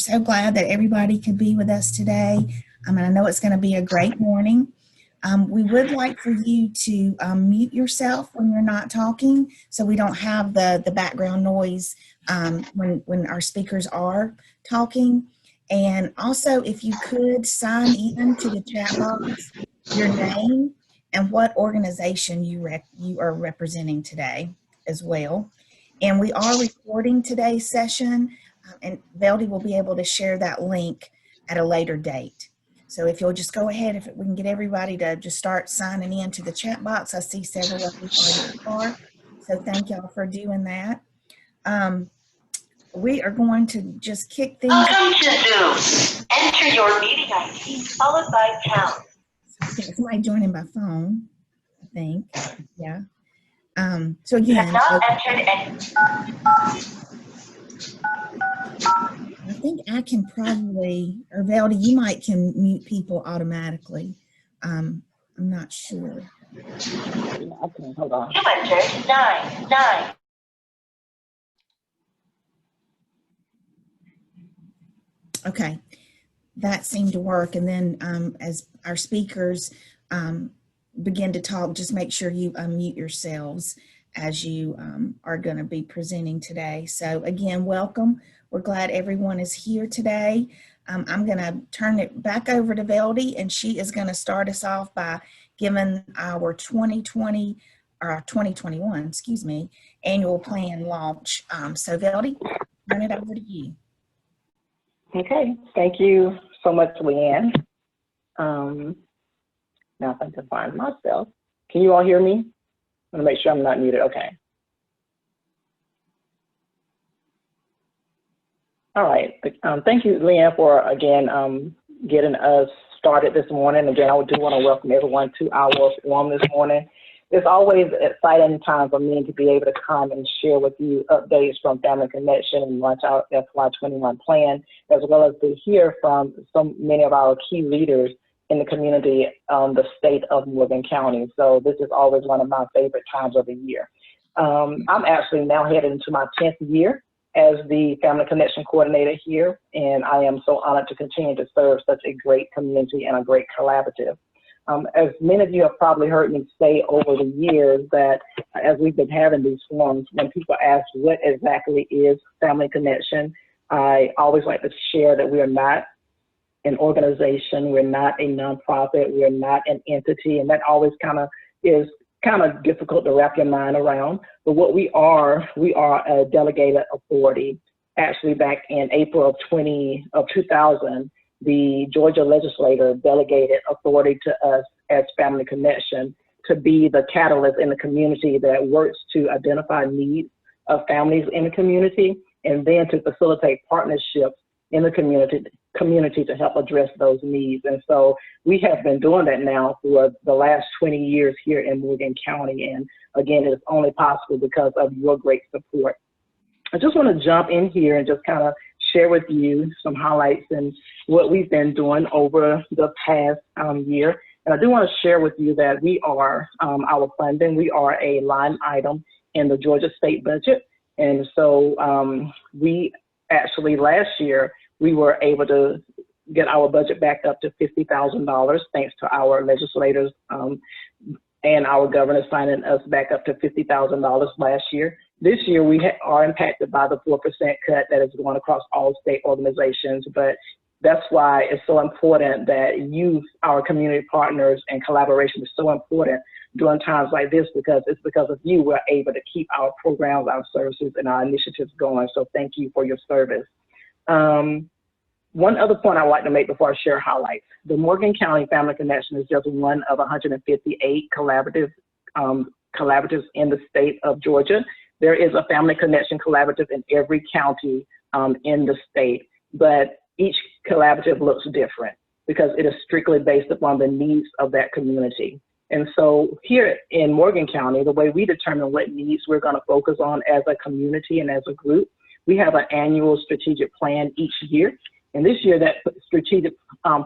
so glad that everybody could be with us today. And I know it's going to be a great morning. We would like for you to mute yourself when you're not talking so we don't have the background noise when our speakers are talking. And also, if you could sign in to the chat box, your name and what organization you are representing today as well. And we are recording today's session, and Veldy will be able to share that link at a later date. So if you'll just go ahead, if we can get everybody to just start signing in to the chat box. I see several of you already are. So thank y'all for doing that. We are going to just kick things off. Welcome to Zoom. Enter your meeting ID followed by pound. I think somebody joining by phone, I think. Yeah. So again, I think I can probably, or Veldy, you might can mute people automatically. I'm not sure. Okay, hold on. You entered 9. Okay, that seemed to work. And then as our speakers begin to talk, just make sure you unmute yourselves as you are going to be presenting today. So again, welcome. We're glad everyone is here today. I'm going to turn it back over to Veldy, and she is going to start us off by giving our 2021, excuse me, annual plan launch. So Veldy, turn it over to you. Okay, thank you so much, Leanne. Now if I can find myself. Can you all hear me? I'm gonna make sure I'm not muted, okay. All right, thank you, Leanne, for again, getting us started this morning. Again, I do wanna welcome everyone to our forum this morning. It's always an exciting time for me to be able to come and share with you updates from Family Connection and launch our FY21 plan, as well as to hear from so many of our key leaders in the community, the state of Morgan County. So this is always one of my favorite times of the year. I'm actually now headed into my 10th year as the Family Connection Coordinator here, and I am so honored to continue to serve such a great community and a great collaborative. As many of you have probably heard me say over the years that as we've been having these forums, when people ask what exactly is Family Connection, I always like to share that we are not an organization, we're not a nonprofit, we're not an entity, and that always is difficult to wrap your mind around. But what we are a delegated authority. Actually, back in April of 2000, the Georgia legislature delegated authority to us as Family Connection to be the catalyst in the community that works to identify needs of families in the community, and then to facilitate partnerships in the community to help address those needs. And so we have been doing that now for the last 20 years here in Morgan County. And again, it is only possible because of your great support. I just want to jump in here and just kind of share with you some highlights and what we've been doing over the past year. And I do want to share with you that we are, our funding, we are a line item in the Georgia state budget. And so we actually last year, we were able to get our budget back up to $50,000 thanks to our legislators and our governor signing us back up to $50,000 last year. This year, we are impacted by the 4% cut that is going across all state organizations, but that's why it's so important that you, our community partners, and collaboration is so important during times like this, because it's because of you we're able to keep our programs, our services, and our initiatives going. So thank you for your service. One other point I'd like to make before I share highlights. The Morgan County Family Connection is just one of 158 collaboratives in the state of Georgia. There is a Family Connection collaborative in every county in the state, but each collaborative looks different because it is strictly based upon the needs of that community. And so here in Morgan County, the way we determine what needs we're going to focus on as a community and as a group, we have an annual strategic plan each year. And this year, that strategic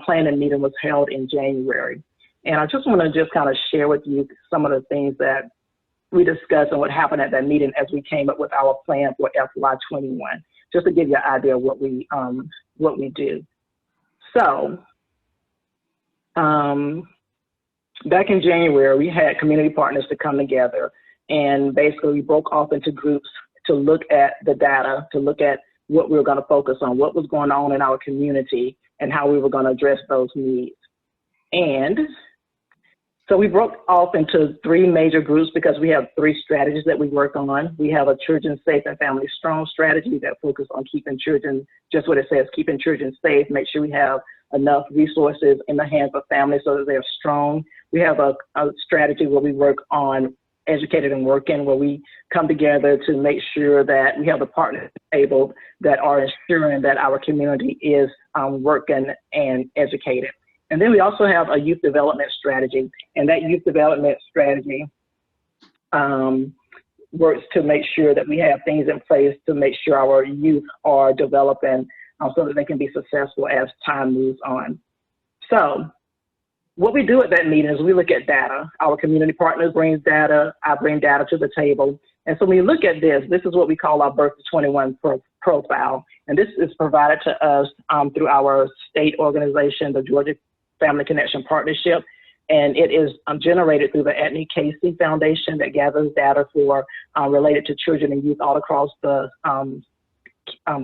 planning meeting was held in January. And I just want to just kind of share with you some of the things that we discussed and what happened at that meeting as we came up with our plan for FY21, just to give you an idea of what we what we do. So back in January, we had community partners to come together, and basically we broke off into groups to look at the data, to look at what we were going to focus on, what was going on in our community, and how we were going to address those needs. And so we broke off into 3 major groups because we have 3 strategies that we work on. We have a children safe and family strong strategy that focuses on keeping children, just what it says, keeping children safe, make sure we have enough resources in the hands of families so that they're strong. We have a strategy where we work on educated and working, where we come together to make sure that we have the partners able that are ensuring that our community is working and educated. And then we also have a youth development strategy, and that youth development strategy works to make sure that we have things in place to make sure our youth are developing so that they can be successful as time moves on. So what we do at that meeting is we look at data. Our community partners bring data, I bring data to the table. And so when you look at this, this is what we call our Birth to 21 profile. And this is provided to us through our state organization, the Georgia Family Connection Partnership. And it is generated through the Anthony Casey Foundation that gathers data for related to children and youth all across the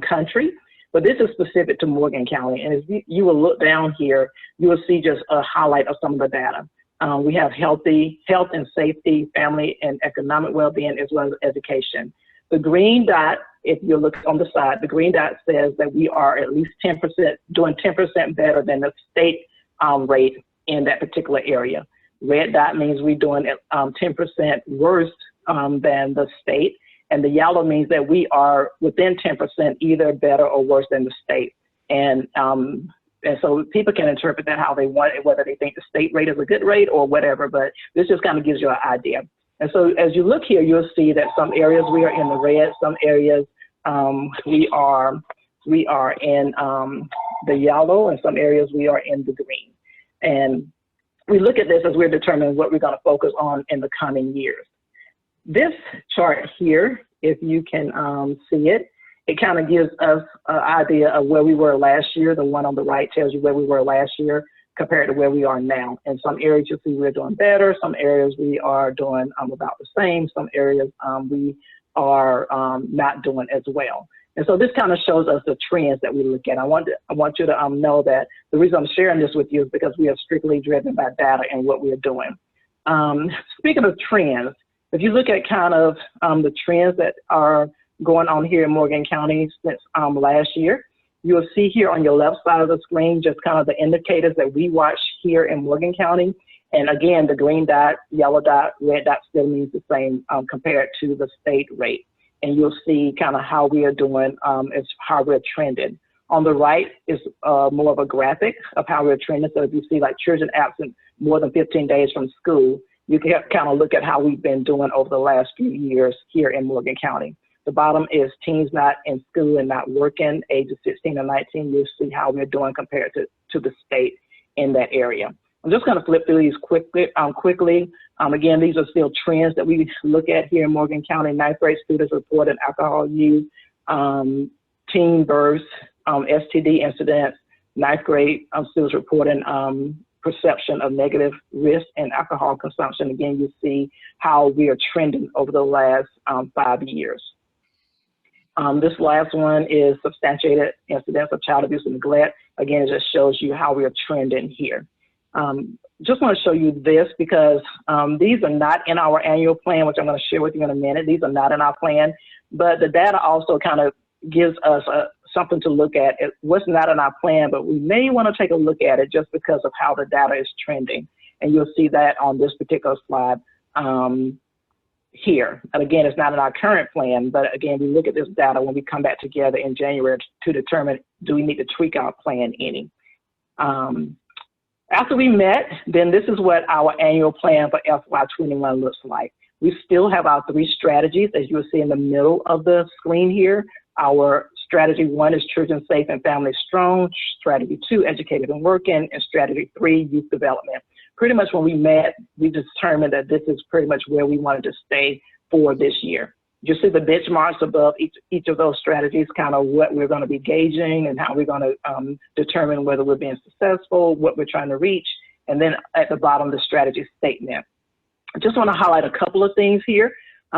country. But this is specific to Morgan County. And as you will look down here, you will see just a highlight of some of the data. We have health and safety, family and economic well-being, as well as education. The green dot, if you look on the side, the green dot says that we are at least 10%, doing 10% better than the state rate in that particular area. Red dot means we're doing 10% worse than the state. And the yellow means that we are within 10%, either better or worse than the state. And so people can interpret that how they want it, whether they think the state rate is a good rate or whatever, but this just kind of gives you an idea. And so as you look here, you'll see that some areas we are in the red, some areas we are in the yellow, and some areas we are in the green. And we look at this as we're determining what we're going to focus on in the coming years. This chart here, if you can see it, it kind of gives us an idea of where we were last year. The one on the right tells you where we were last year compared to where we are now. In some areas, you'll see we're doing better. Some areas we are doing about the same. Some areas we are not doing as well. And so this kind of shows us the trends that we look at. I want you to know that the reason I'm sharing this with you is because we are strictly driven by data and what we are doing. Speaking of trends, if you look at kind of the trends that are going on here in Morgan County since last year, you'll see here on your left side of the screen just kind of the indicators that we watch here in Morgan County. And again, the green dot, yellow dot, red dot still means the same compared to the state rate. And you'll see kind of how we are doing as how we're trending. On the right is more of a graphic of how we're trending. So if you see like children absent more than 15 days from school, you can kind of look at how we've been doing over the last few years here in Morgan County. The bottom is teens not in school and not working, ages 16 and 19. You'll see how we're doing compared to the state in that area. I'm just going to flip through these quickly. Again, these are still trends that we look at here in Morgan County. Ninth grade students reported alcohol use, teen births, STD incidents. Ninth grade students reporting perception of negative risk and alcohol consumption. Again, you see how we are trending over the last 5 years. This last one is substantiated incidents of child abuse and neglect. Again, it just shows you how we are trending here. Just want to show you this because these are not in our annual plan, which I'm going to share with you in a minute. These are not in our plan, but the data also kind of gives us something to look at. What's not in our plan, but we may want to take a look at it just because of how the data is trending. And you'll see that on this particular slide here. And again, it's not in our current plan, but again, we look at this data when we come back together in January to determine, do we need to tweak our plan any? After we met, then this is what our annual plan for FY21 looks like. We still have our 3 strategies, as you will see in the middle of the screen here. Our strategy 1 is children safe and family strong. Strategy 2, educated and working. And strategy 3, youth development. Pretty much when we met, we determined that this is pretty much where we wanted to stay for this year. You see the benchmarks above each of those strategies, kind of what we're going to be gauging and how we're going to determine whether we're being successful, what we're trying to reach, and then at the bottom, the strategy statement. I just want to highlight a couple of things here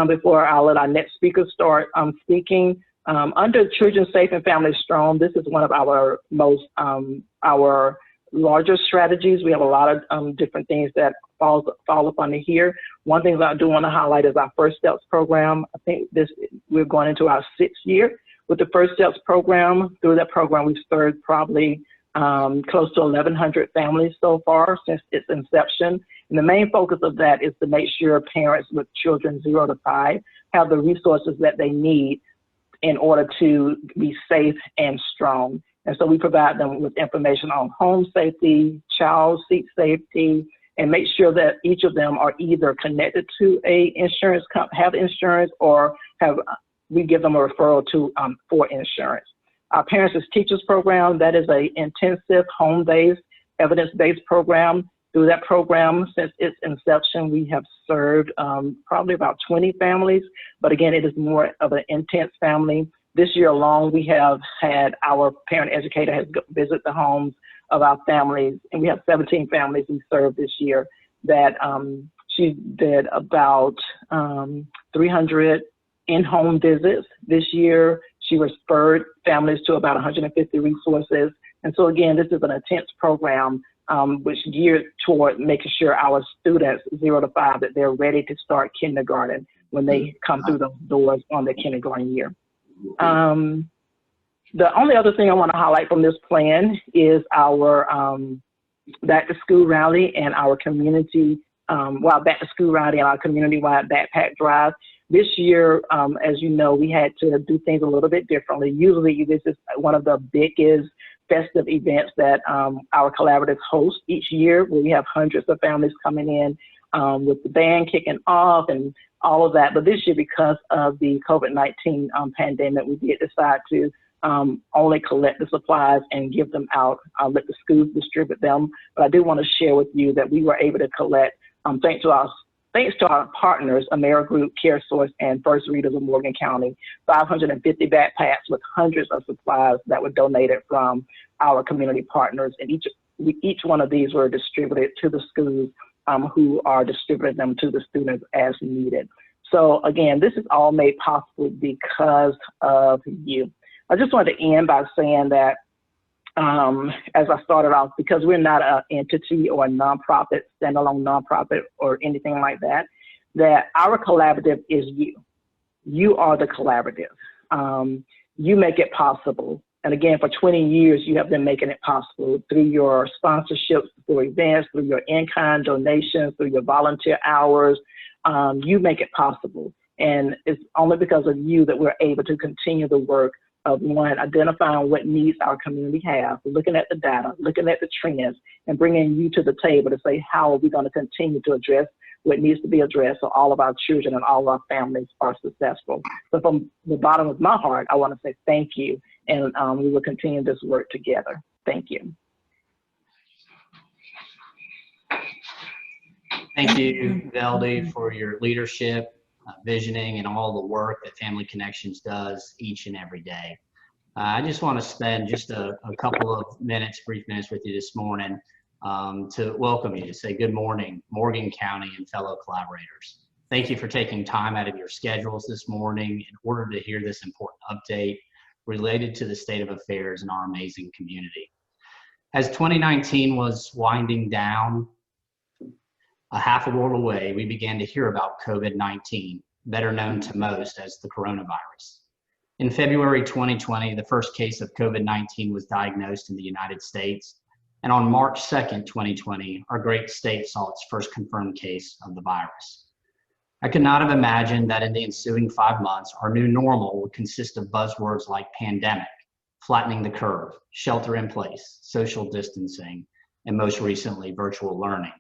before I'll let our next speaker start speaking. Under Children Safe and Families Strong, this is one of our our larger strategies. We have a lot of different things that fall up under here. One thing that I do want to highlight is our First Steps program. I think we're going into our 6th year with the First Steps program. Through that program, we've served probably close to 1,100 families so far since its inception. And the main focus of that is to make sure parents with children 0 to 5 have the resources that they need in order to be safe and strong. And so we provide them with information on home safety, child seat safety, and make sure that each of them are either connected to a insurance have insurance, or we give them a referral to for insurance. Our Parents as Teachers program, that is an intensive home-based, evidence-based program. Through that program, since its inception, we have served probably about 20 families, but again, it is more of an intense family. This year alone, we have had our parent educator has visit the homes of our families, and we have 17 families we served this year that she did about 300 in-home visits. This year, she referred families to about 150 resources. And so again, this is an intense program which geared toward making sure our students 0 to 5, that they're ready to start kindergarten when they come through those doors on their kindergarten year. The only other thing I want to highlight from this plan is our back to school rally and our community, back to school rally and our community-wide backpack drive. This year, as you know, we had to do things a little bit differently. Usually this is one of the biggest festive events that our collaborative hosts each year, where we have hundreds of families coming in with the band kicking off and all of that. But this year, because of the COVID-19 pandemic, we did decide to only collect the supplies and give them out, let the schools distribute them. But I do want to share with you that we were able to collect, thanks to our partners, AmeriGroup, CareSource, and First Readers of Morgan County, 550 backpacks with hundreds of supplies that were donated from our community partners. And each one of these were distributed to the schools who are distributing them to the students as needed. So again, this is all made possible because of you. I just wanted to end by saying that as I started off, because we're not an entity or a nonprofit, standalone nonprofit or anything like that, that our collaborative is you. You are the collaborative. You make it possible. And again, for 20 years, you have been making it possible through your sponsorships, through events, through your in-kind donations, through your volunteer hours. You make it possible. And it's only because of you that we're able to continue the work of, one, identifying what needs our community have, looking at the data, looking at the trends, and bringing you to the table to say, how are we going to continue to address what needs to be addressed so all of our children and all of our families are successful. So from the bottom of my heart, I want to say thank you, and we will continue this work together. Thank you. Thank you, Veldy, for your leadership, visioning, and all the work that Family Connections does each and every day. I just want to spend just a couple of brief minutes with you this morning to welcome you, to say good morning, Morgan County and fellow collaborators. Thank you for taking time out of your schedules this morning in order to hear this important update related to the state of affairs in our amazing community. As 2019 was winding down, a half a world away, we began to hear about COVID-19, better known to most as the coronavirus. In February 2020, the first case of COVID-19 was diagnosed in the United States. And on March 2nd, 2020, our great state saw its first confirmed case of the virus. I could not have imagined that in the ensuing 5 months, our new normal would consist of buzzwords like pandemic, flattening the curve, shelter in place, social distancing, and most recently, virtual learning.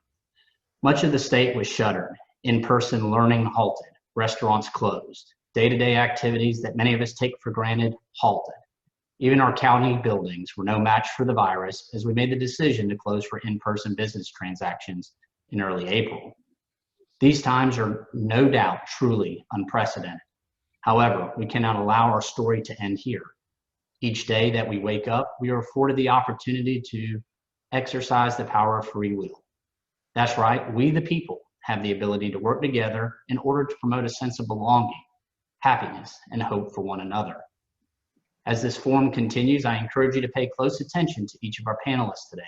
Much of the state was shuttered, in-person learning halted, restaurants closed, day-to-day activities that many of us take for granted halted. Even our county buildings were no match for the virus as we made the decision to close for in-person business transactions in early April. These times are no doubt truly unprecedented. However, we cannot allow our story to end here. Each day that we wake up, we are afforded the opportunity to exercise the power of free will. That's right, we the people have the ability to work together in order to promote a sense of belonging, happiness, and hope for one another. As this forum continues, I encourage you to pay close attention to each of our panelists today.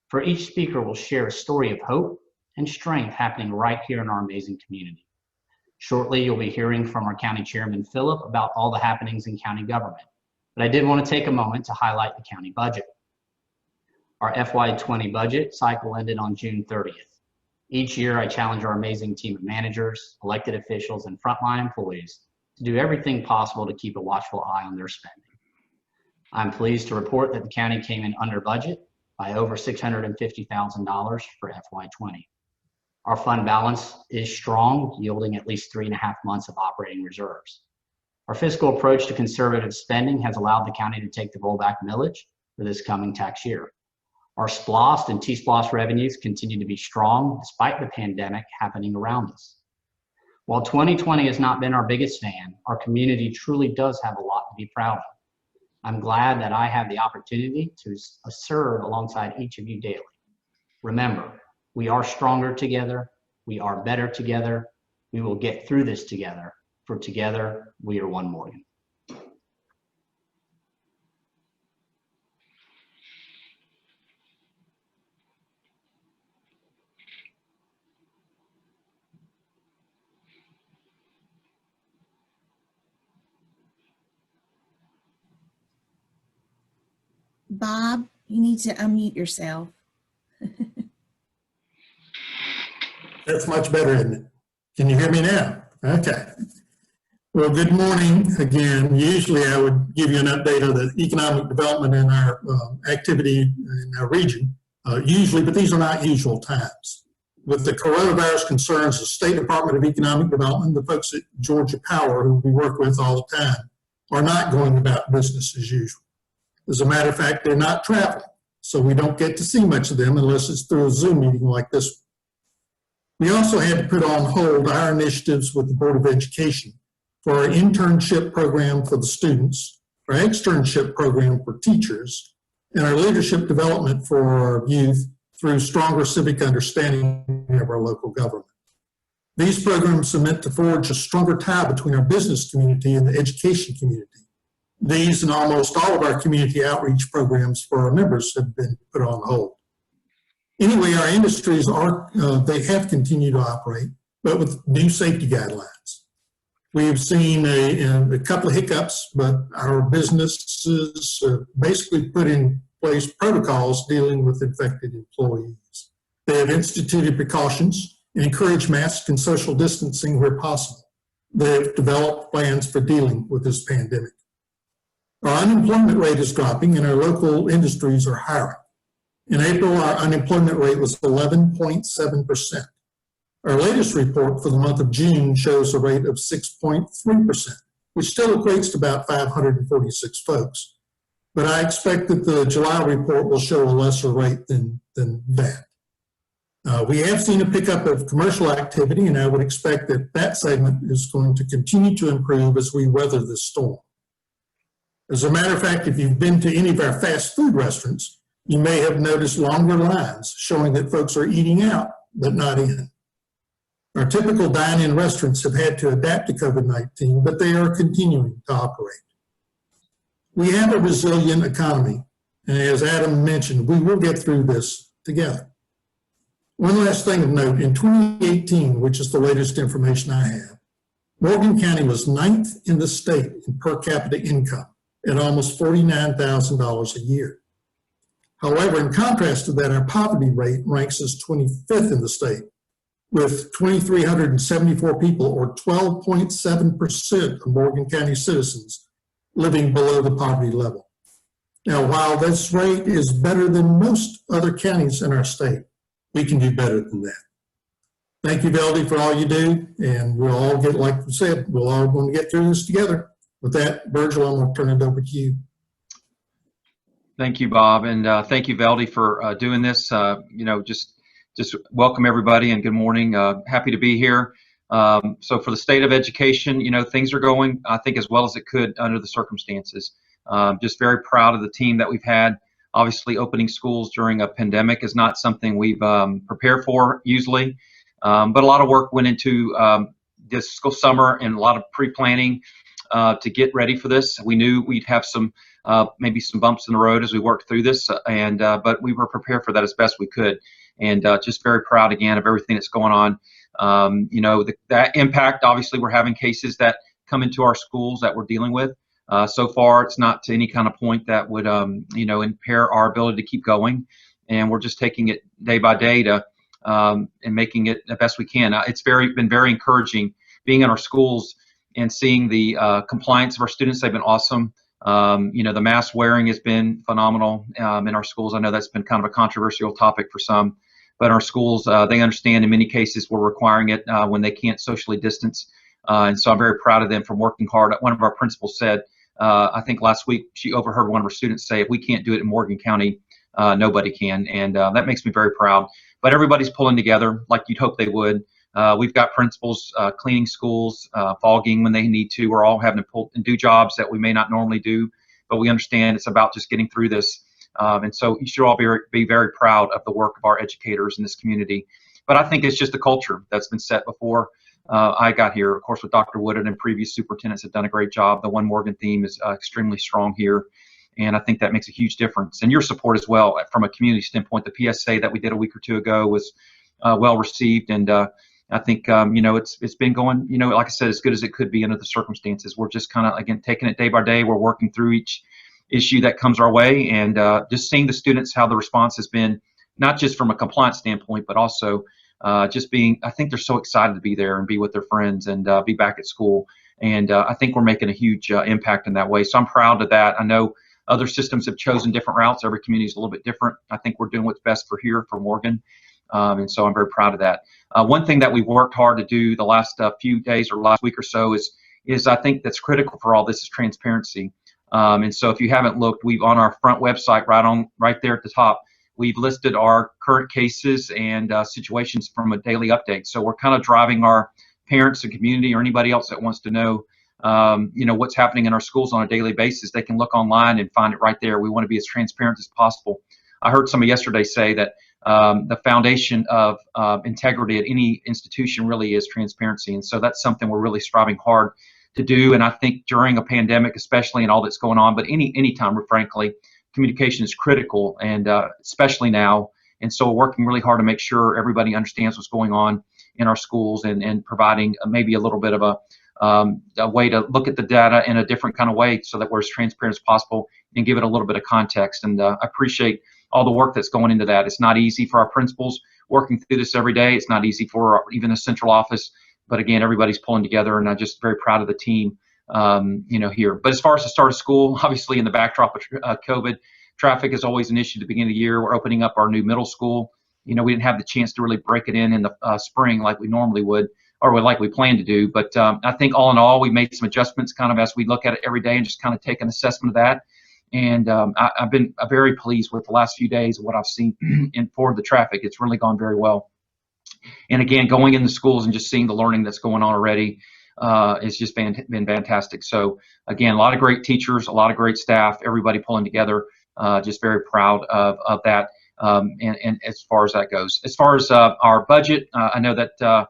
For each speaker will share a story of hope and strength happening right here in our amazing community. Shortly, you'll be hearing from our County Chairman, Philip, about all the happenings in county government. But I did want to take a moment to highlight the county budget. Our FY20 budget cycle ended on June 30th. Each year, I challenge our amazing team of managers, elected officials, and frontline employees to do everything possible to keep a watchful eye on their spending. I'm pleased to report that the county came in under budget by over $650,000 for FY20. Our fund balance is strong, yielding at least 3.5 months of operating reserves. Our fiscal approach to conservative spending has allowed the county to take the rollback millage for this coming tax year. Our SPLOST and T-SPLOST revenues continue to be strong despite the pandemic happening around us. While 2020 has not been our biggest fan, our community truly does have a lot to be proud of. I'm glad that I have the opportunity to serve alongside each of you daily. Remember, we are stronger together, we are better together, we will get through this together, for together we are one Morgan. Bob, you need to unmute yourself. That's much better, isn't it? Can you hear me now? Okay. Well, good morning again. Usually I would give you an update of the economic development in our activity in our region, usually, but these are not usual times. With the coronavirus concerns, the State Department of Economic Development, the folks at Georgia Power, who we work with all the time, are not going about business as usual. As a matter of fact, they're not traveling, so we don't get to see much of them unless it's through a Zoom meeting like this one. We also had to put on hold our initiatives with the Board of Education for our internship program for the students, our externship program for teachers, and our leadership development for our youth through stronger civic understanding of our local government. These programs are meant to forge a stronger tie between our business community and the education community. These and almost all of our community outreach programs for our members have been put on hold. Anyway, our industries they have continued to operate, but with new safety guidelines. We have seen a couple of hiccups, but our businesses basically put in place protocols dealing with infected employees. They have instituted precautions and encouraged masks and social distancing where possible. They have developed plans for dealing with this pandemic. Our unemployment rate is dropping and our local industries are hiring. In April, our unemployment rate was 11.7%. Our latest report for the month of June shows a rate of 6.3%, which still equates to about 546 folks. But I expect that the July report will show a lesser rate than that. We have seen a pickup of commercial activity, and I would expect that that segment is going to continue to improve as we weather this storm. As a matter of fact, if you've been to any of our fast food restaurants, you may have noticed longer lines showing that folks are eating out, but not in. Our typical dine-in restaurants have had to adapt to COVID-19, but they are continuing to operate. We have a resilient economy, and as Adam mentioned, we will get through this together. One last thing of note, in 2018, which is the latest information I have, Morgan County was 9th in the state in per capita income at almost $49,000 a year. However, in contrast to that, our poverty rate ranks as 25th in the state, with 2,374 people, or 12.7% of Morgan County citizens, living below the poverty level. Now, while this rate is better than most other counties in our state, we can do better than that. Thank you, Veldy, for all you do, and we'll all get, like we said, we're all going to get through this together. With that, Virgil, I'm going to turn it over to you. Thank you, Bob, and thank you, Veldy, for doing this. Just welcome everybody and good morning. Happy to be here. So for the state of education, things are going, I think, as well as it could under the circumstances. Just very proud of the team that we've had. Obviously, opening schools during a pandemic is not something we've prepared for usually, but a lot of work went into this school summer and a lot of pre-planning to get ready for this. We knew we'd have some maybe some bumps in the road as we worked through this, but we were prepared for that as best we could. And just very proud again of everything that's going on. That impact, obviously, we're having cases that come into our schools that we're dealing with. So far, it's not to any kind of point that would, impair our ability to keep going. And we're just taking it day by day to and making it the best we can. It's been very encouraging being in our schools and seeing the compliance of our students. They've been awesome. The mask wearing has been phenomenal in our schools. I know that's been kind of a controversial topic for some, but our schools, they understand in many cases we're requiring it when they can't socially distance. And so I'm very proud of them for working hard. One of our principals said, I think last week, she overheard one of her students say, if we can't do it in Morgan County, nobody can. And that makes me very proud. But everybody's pulling together like you'd hope they would. We've got principals cleaning schools, fogging when they need to. We're all having to pull and do jobs that we may not normally do, but we understand it's about just getting through this. And so you should all be very proud of the work of our educators in this community. But I think it's just the culture that's been set before I got here. Of course, with Dr. Woodard and previous superintendents have done a great job. The One Morgan theme is extremely strong here. And I think that makes a huge difference. And your support as well from a community standpoint. The PSA that we did a week or two ago was well received. And I think, it's been going, like I said, as good as it could be under the circumstances. We're just kind of, again, taking it day by day. We're working through each issue that comes our way, and just seeing the students, how the response has been, not just from a compliance standpoint, but also just being, I think they're so excited to be there and be with their friends and be back at school. And I think we're making a huge impact in that way. So I'm proud of that. I know other systems have chosen different routes. Every community is a little bit different. I think we're doing what's best for here, for Morgan. And so I'm very proud of that. One thing that we've worked hard to do the last few days or last week or so is I think that's critical for all this is transparency. And so if you haven't looked, we've on our front website right there at the top, we've listed our current cases and situations from a daily update. So we're kind of driving our parents and community or anybody else that wants to know, what's happening in our schools on a daily basis. They can look online and find it right there. We want to be as transparent as possible. I heard somebody yesterday say that the foundation of integrity at any institution really is transparency. And so that's something we're really striving hard to do. And I think during a pandemic, especially, and all that's going on, but any time, frankly, communication is critical, and especially now. And so we're working really hard to make sure everybody understands what's going on in our schools and providing maybe a little bit of a way to look at the data in a different kind of way so that we're as transparent as possible and give it a little bit of context. And I appreciate all the work that's going into that. It's not easy for our principals working through this every day. It's not easy for even the central office. But again, everybody's pulling together, and I'm just very proud of the team, here. But as far as the start of school, obviously in the backdrop of COVID, traffic is always an issue at the beginning of the year. We're opening up our new middle school. We didn't have the chance to really break it in the spring like we normally would, or like we planned to do. But I think all in all, we made some adjustments kind of as we look at it every day and just kind of take an assessment of that. And I've been very pleased with the last few days of what I've seen for the traffic. It's really gone very well. And again, going in the schools and just seeing the learning that's going on already has just been fantastic. So again, a lot of great teachers, a lot of great staff, everybody pulling together. Just very proud of that. And as far as that goes, as far as our budget, I know that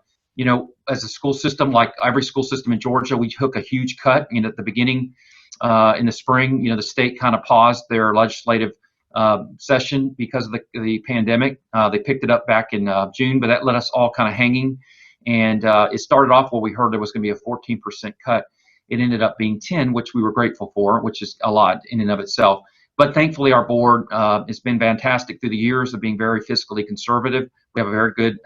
as a school system, like every school system in Georgia, we took a huge cut. At the beginning in the spring, the state kind of paused their legislative session because of the pandemic. They picked it up back in June, but that let us all kind of hanging. And it started off where we heard there was going to be a 14% cut. It ended up being 10, which we were grateful for, which is a lot in and of itself. But thankfully, our board has been fantastic through the years of being very fiscally conservative. We have a very good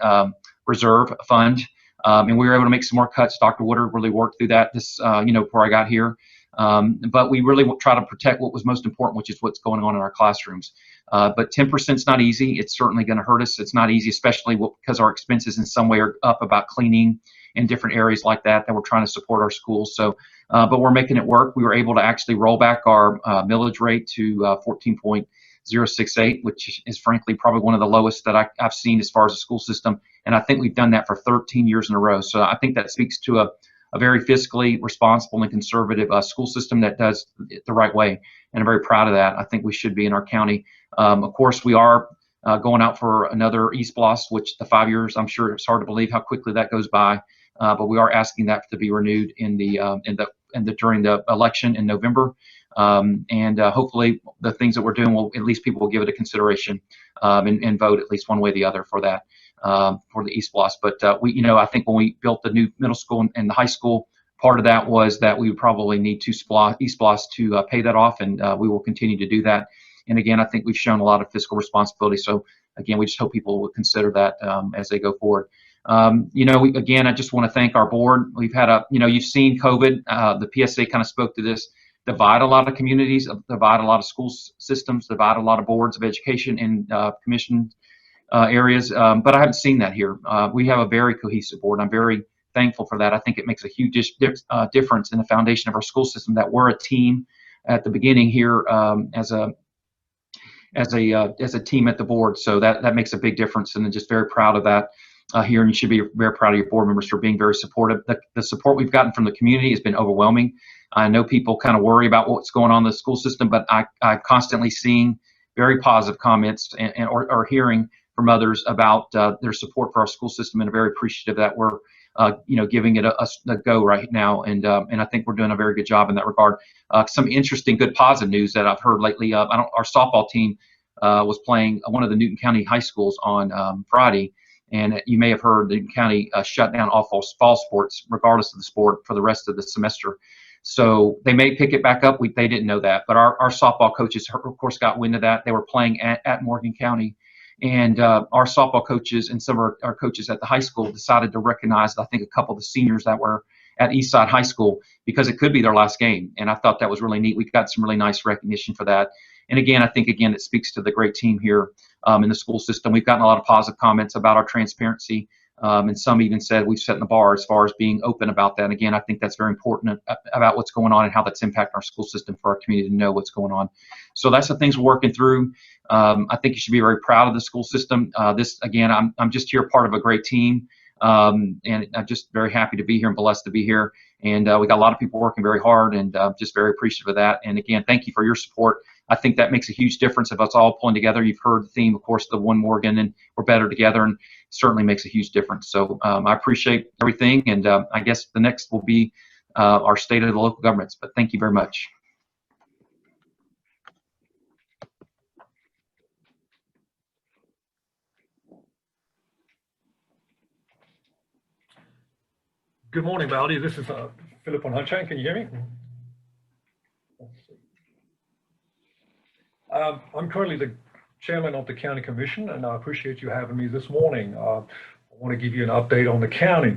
reserve fund, and we were able to make some more cuts. Dr. Woodard really worked through that before I got here. But we really try to protect what was most important, which is what's going on in our classrooms. But 10% is not easy. It's certainly going to hurt us. It's not easy, especially because our expenses in some way are up about cleaning and different areas like that we're trying to support our schools. So, but we're making it work. We were able to actually roll back our millage rate to 14.0 0.68, which is frankly probably one of the lowest that I've seen as far as the school system. And I think we've done that for 13 years in a row. So I think that speaks to a very fiscally responsible and conservative school system that does it the right way. And I'm very proud of that. I think we should be in our county. Of course, we are going out for another East Bloss, which the 5 years, I'm sure it's hard to believe how quickly that goes by. But we are asking that to be renewed during the election in November. Hopefully the things that we're doing will, at least people will give it a consideration and vote at least one way or the other for that, for the East Bloss. But I think when we built the new middle school and the high school, part of that was that we would probably need to East Bloss to pay that off, and we will continue to do that. And again, I think we've shown a lot of fiscal responsibility. So again, we just hope people will consider that as they go forward. Again, I just want to thank our board. We've had you've seen COVID. The PSA kind of spoke to this. Divide a lot of communities, divide a lot of school systems, divide a lot of boards of education and commission areas. But I haven't seen that here. We have a very cohesive board. I'm very thankful for that. I think it makes a huge difference in the foundation of our school system that we're a team at the beginning here as a team at the board. So that makes a big difference, and I'm just very proud of that here. And you should be very proud of your board members for being very supportive. The support we've gotten from the community has been overwhelming. I know people kind of worry about what's going on in the school system, but I'm constantly seeing very positive comments or hearing from others about their support for our school system, and are very appreciative that we're giving it a go right now. And I think we're doing a very good job in that regard. Some interesting, good, positive news that I've heard lately. Our softball team was playing one of the Newton County high schools on Friday. And you may have heard the Newton County shut down all fall sports, regardless of the sport, for the rest of the semester. So they may pick it back up. They didn't know that. But our softball coaches, of course, got wind of that. They were playing at Morgan County. And our softball coaches and some of our coaches at the high school decided to recognize, I think, a couple of the seniors that were at Eastside High School, because it could be their last game. And I thought that was really neat. We got some really nice recognition for that. And again, I think, it speaks to the great team here in the school system. We've gotten a lot of positive comments about our transparency. And some even said we've set the bar as far as being open about that. And again, I think that's very important about what's going on and how that's impacting our school system for our community to know what's going on. So that's the things we're working through. I think you should be very proud of the school system. I'm just here part of a great team. And I'm just very happy to be here and blessed to be here. And we got a lot of people working very hard, and just very appreciative of that. And again, thank you for your support. I think that makes a huge difference of us all pulling together. You've heard the theme, of course, the One Morgan, and we're better together, and certainly makes a huge difference. So I appreciate everything, and I guess the next will be our state of the local governments. But thank you very much. Good morning, Valdy. This is Philip on Hunchang. Can you hear me? I'm currently the chairman of the county commission, and I appreciate you having me this morning. I want to give you an update on the county.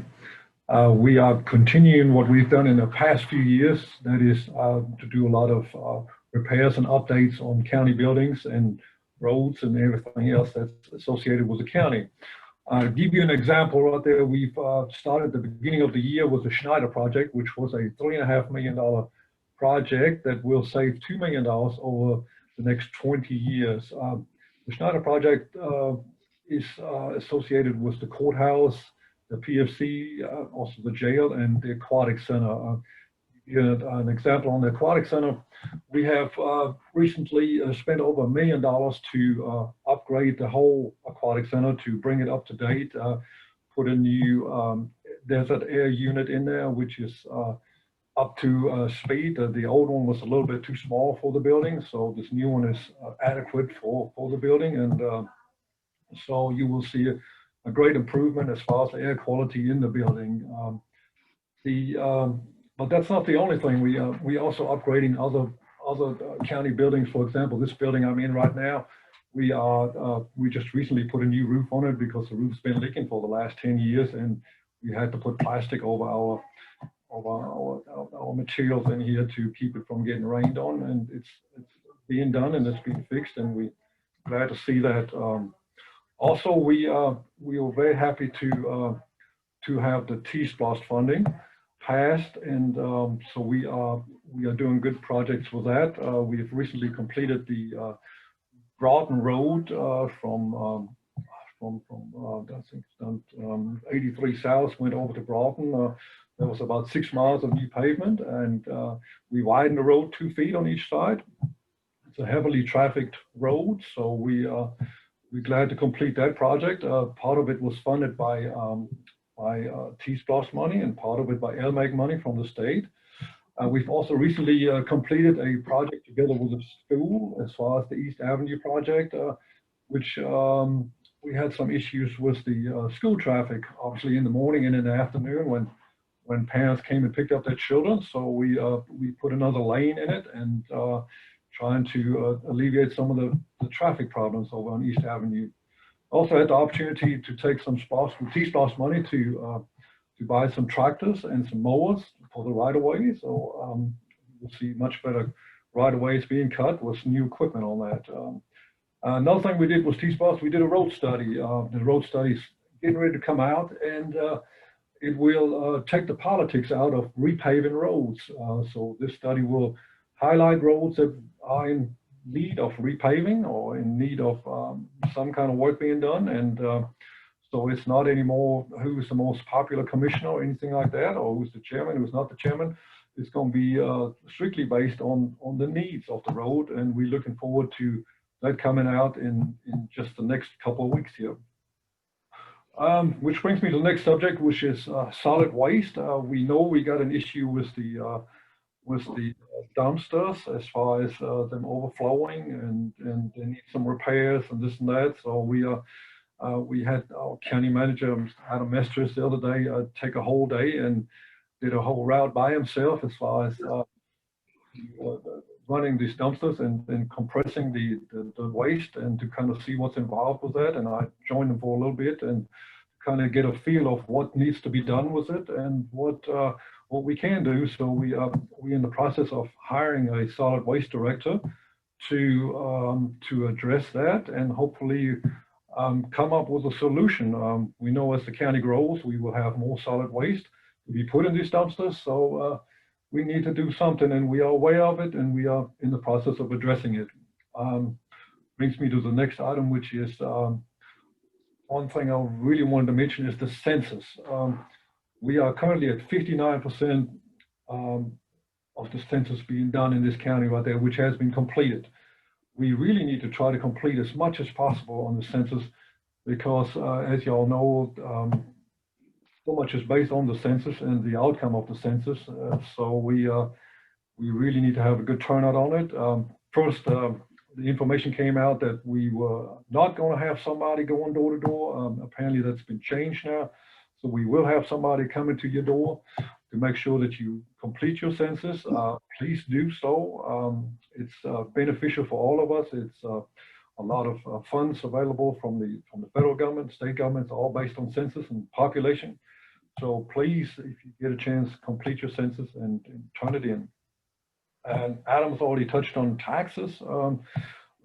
We are continuing what we've done in the past few years, that is to do a lot of repairs and updates on county buildings and roads and everything else that's associated with the county. I'll give you an example right there. We've started at the beginning of the year with the Schneider project, which was a $3.5 million project that will save $2 million over the next 20 years. The Schneider project is associated with the courthouse, the PFC, also the jail, and the aquatic center. An example on the aquatic center, we have recently spent over $1 million to upgrade the whole aquatic center to bring it up to date, put a new desert air unit in there, which is up to speed. The old one was a little bit too small for the building, so this new one is adequate for the building, and so you will see a great improvement as far as the air quality in the building. But that's not the only thing. We also upgrading other county buildings. For example, this building I'm in right now, we just recently put a new roof on it because the roof's been leaking for the last 10 years, and we had to put plastic over our materials in here to keep it from getting rained on, and it's being done and it's being fixed, and we're glad to see that. Also, we were very happy to have the T-SPLOST funding passed, and so we are doing good projects with that. We have recently completed the Groton Road I think it's done 83 South went over to Groton. There was about 6 miles of new pavement, and we widened the road 2 feet on each side. It's a heavily trafficked road, so we're glad to complete that project. Part of it was funded by T-SPLOST money, and part of it by LMAG money from the state. We've also recently completed a project together with the school as far as the East Avenue project, which we had some issues with the school traffic, obviously in the morning and in the afternoon when parents came and picked up their children. So we put another lane in it and trying to alleviate some of the traffic problems over on East Avenue. Also had the opportunity to take some spots with T-SPLOST money to buy some tractors and some mowers for the right-of-way. So we'll see much better right-of-ways being cut with new equipment on that. Another thing we did was T-SPLOST, we did a road study. The road study's getting ready to come out, and it will take the politics out of repaving roads. So this study will highlight roads that are in need of repaving or in need of some kind of work being done. And so it's not anymore who's the most popular commissioner or anything like that, or who's the chairman, who's not the chairman. It's going to be strictly based on the needs of the road, and we're looking forward to that coming out in just the next couple of weeks here. Which brings me to the next subject, which is solid waste. We know we got an issue with the dumpsters as far as them overflowing, and they need some repairs and this and that. So we had our county manager, Adam Mestris, the other day take a whole day and did a whole route by himself as far as running these dumpsters and compressing the waste, and to kind of see what's involved with that. And I joined them for a little bit and kind of get a feel of what needs to be done with it and what we can do. So we're in the process of hiring a solid waste director to address that and hopefully come up with a solution. We know as the county grows, we will have more solid waste to be put in these dumpsters. So we need to do something, and we are aware of it, and we are in the process of addressing it. Brings me to the next item, which is one thing I really wanted to mention is the census. We are currently at 59% of the census being done in this county right there, which has been completed. We really need to try to complete as much as possible on the census because, as y'all know, so much is based on the census and the outcome of the census. So we really need to have a good turnout on it. First, the information came out that we were not going to have somebody going door to door. Apparently that's been changed now. So we will have somebody coming to your door to make sure that you complete your census. Please do so. It's beneficial for all of us. It's a lot of funds available from the federal government, state governments, all based on census and population. So please, if you get a chance, complete your census and turn it in. And Adam's already touched on taxes.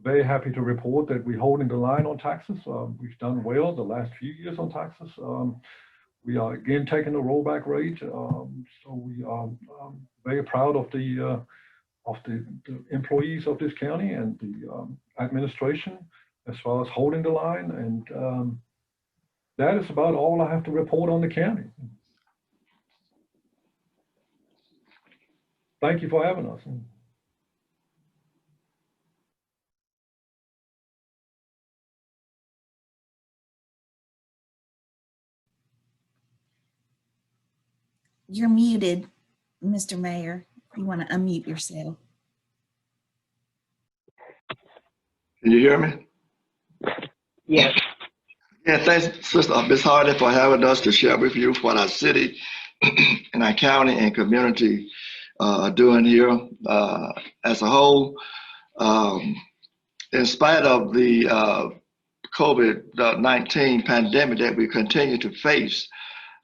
Very happy to report that we're holding the line on taxes. We've done well the last few years on taxes. We are again taking the rollback rate. So we are very proud of the employees of this county and the administration as far as holding the line. And that is about all I have to report on the county. Thank you for having us. You're muted, Mr. Mayor. You want to unmute yourself. Can you hear me? Yes. Yeah, thanks, Sister Ms. Hardy, for having us to share with you what our city and our county and community are doing here as a whole. In spite of the COVID-19 pandemic that we continue to face,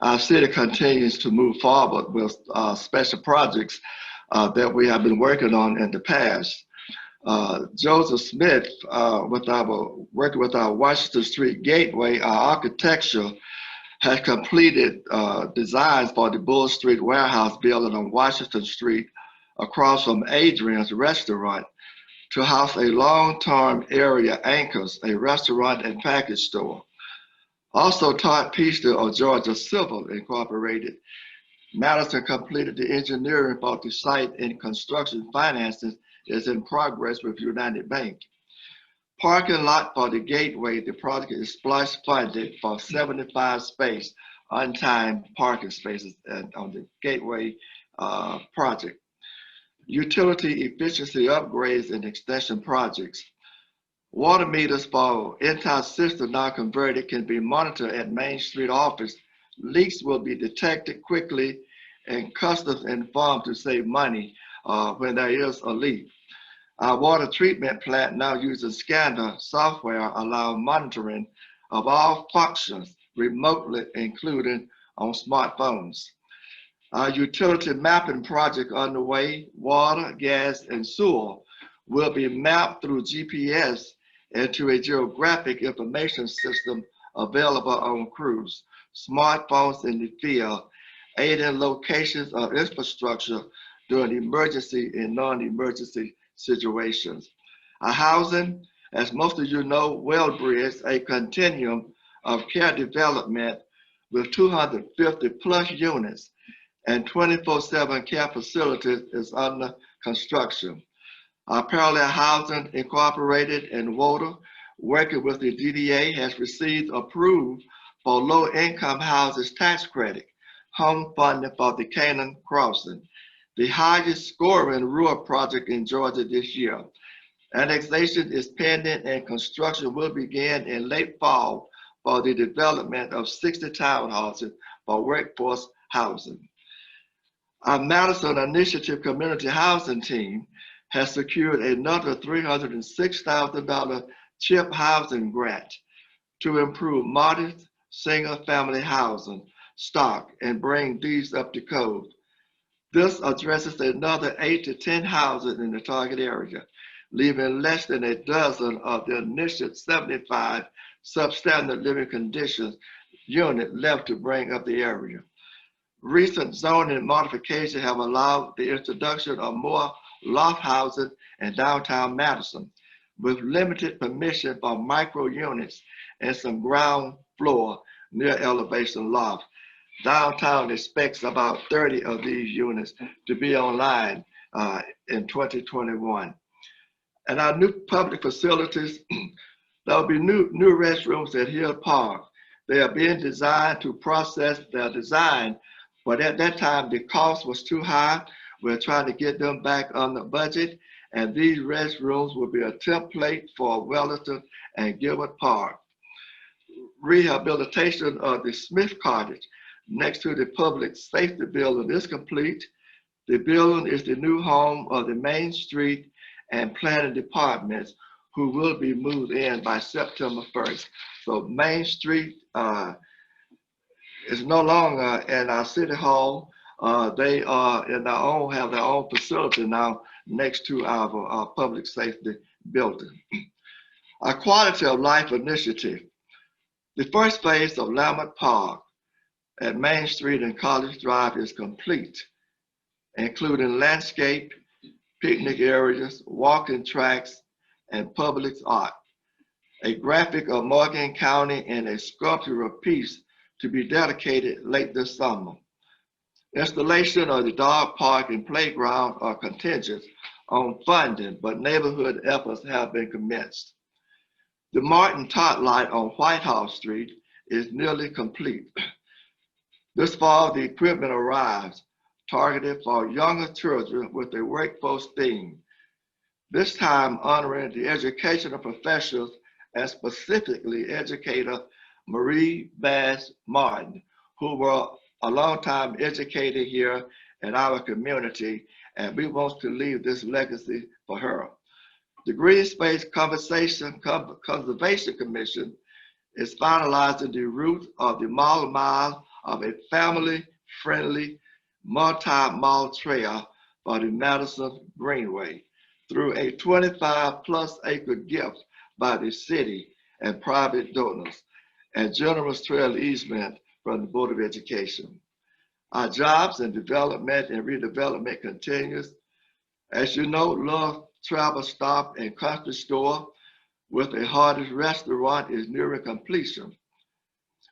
our city continues to move forward with special projects that we have been working on in the past. Joseph Smith, working with our Washington Street Gateway, our architecture has completed designs for the Bull Street Warehouse building on Washington Street across from Adrian's Restaurant to house a long-term area anchors, a restaurant and package store. Also, Todd Peaster of Georgia Civil Incorporated. Madison completed the engineering for the site, and construction financing is in progress with United Bank. Parking lot for the Gateway, the project is splash funded for 75 space untimed parking spaces on the Gateway project. Utility efficiency upgrades and extension projects. Water meters for entire system now converted can be monitored at Main Street office. Leaks will be detected quickly and customers informed to save money when there is a leak. Our water treatment plant now using scanner software allow monitoring of all functions remotely, including on smartphones. Our utility mapping project underway, water, gas, and sewer will be mapped through GPS into a geographic information system available on crews, smartphones in the field, aiding locations of infrastructure during emergency and non-emergency situations. Our housing, as most of you know, Wellbridge, a continuum of care development with 250 plus units and 24/7 care facilities is under construction. Our Parallel Housing Incorporated and WOTA, working with the DDA, has received approved for low-income houses tax credit, home funding for the Canaan Crossing, the highest scoring rural project in Georgia this year. Annexation is pending and construction will begin in late fall for the development of 60 townhouses for workforce housing. Our Madison Initiative Community Housing Team has secured another $306,000 CHIP housing grant to improve modest single-family housing stock and bring these up to code. This addresses another 8 to 10 houses in the target area, leaving less than a dozen of the initial 75 substandard living conditions unit left to bring up the area. Recent zoning modifications have allowed the introduction of more loft housing in downtown Madison, with limited permission for micro units and some ground floor near elevation loft. Downtown expects about 30 of these units to be online in 2021. And our new public facilities, there will be new restrooms at Hill Park. They are being designed to process their design, but at that time the cost was too high. We're trying to get them back on the budget, and these restrooms will be a template for Wellington and Gilbert Park. Rehabilitation of the Smith Cottage next to the public safety building is complete. The building is the new home of the Main Street and planning departments, who will be moved in by September 1st. So Main Street is no longer in our city hall. They are in their own, have their own facility now next to our public safety building. Our quality of life initiative. The first phase of Lambert Park at Main Street and College Drive is complete, including landscape, picnic areas, walking tracks, and public art. A graphic of Morgan County and a sculptural piece to be dedicated late this summer. Installation of the dog park and playground are contingent on funding, but neighborhood efforts have been commenced. The Martin Tot Light on Whitehouse Street is nearly complete. This fall, the equipment arrives, targeted for younger children with a workforce theme. This time honoring the educational professionals and specifically educator Marie Bass Martin, who were a long time educator here in our community, and we want to leave this legacy for her. The Green Space Conservation Commission is finalizing the route of the mile of a family-friendly multi-mile trail for the Madison Greenway through a 25+ acre gift by the city and private donors and generous trail easement from the Board of Education. Our jobs and development and redevelopment continues. As you know, Love travel stop and country store with a Hardee's restaurant is nearing completion.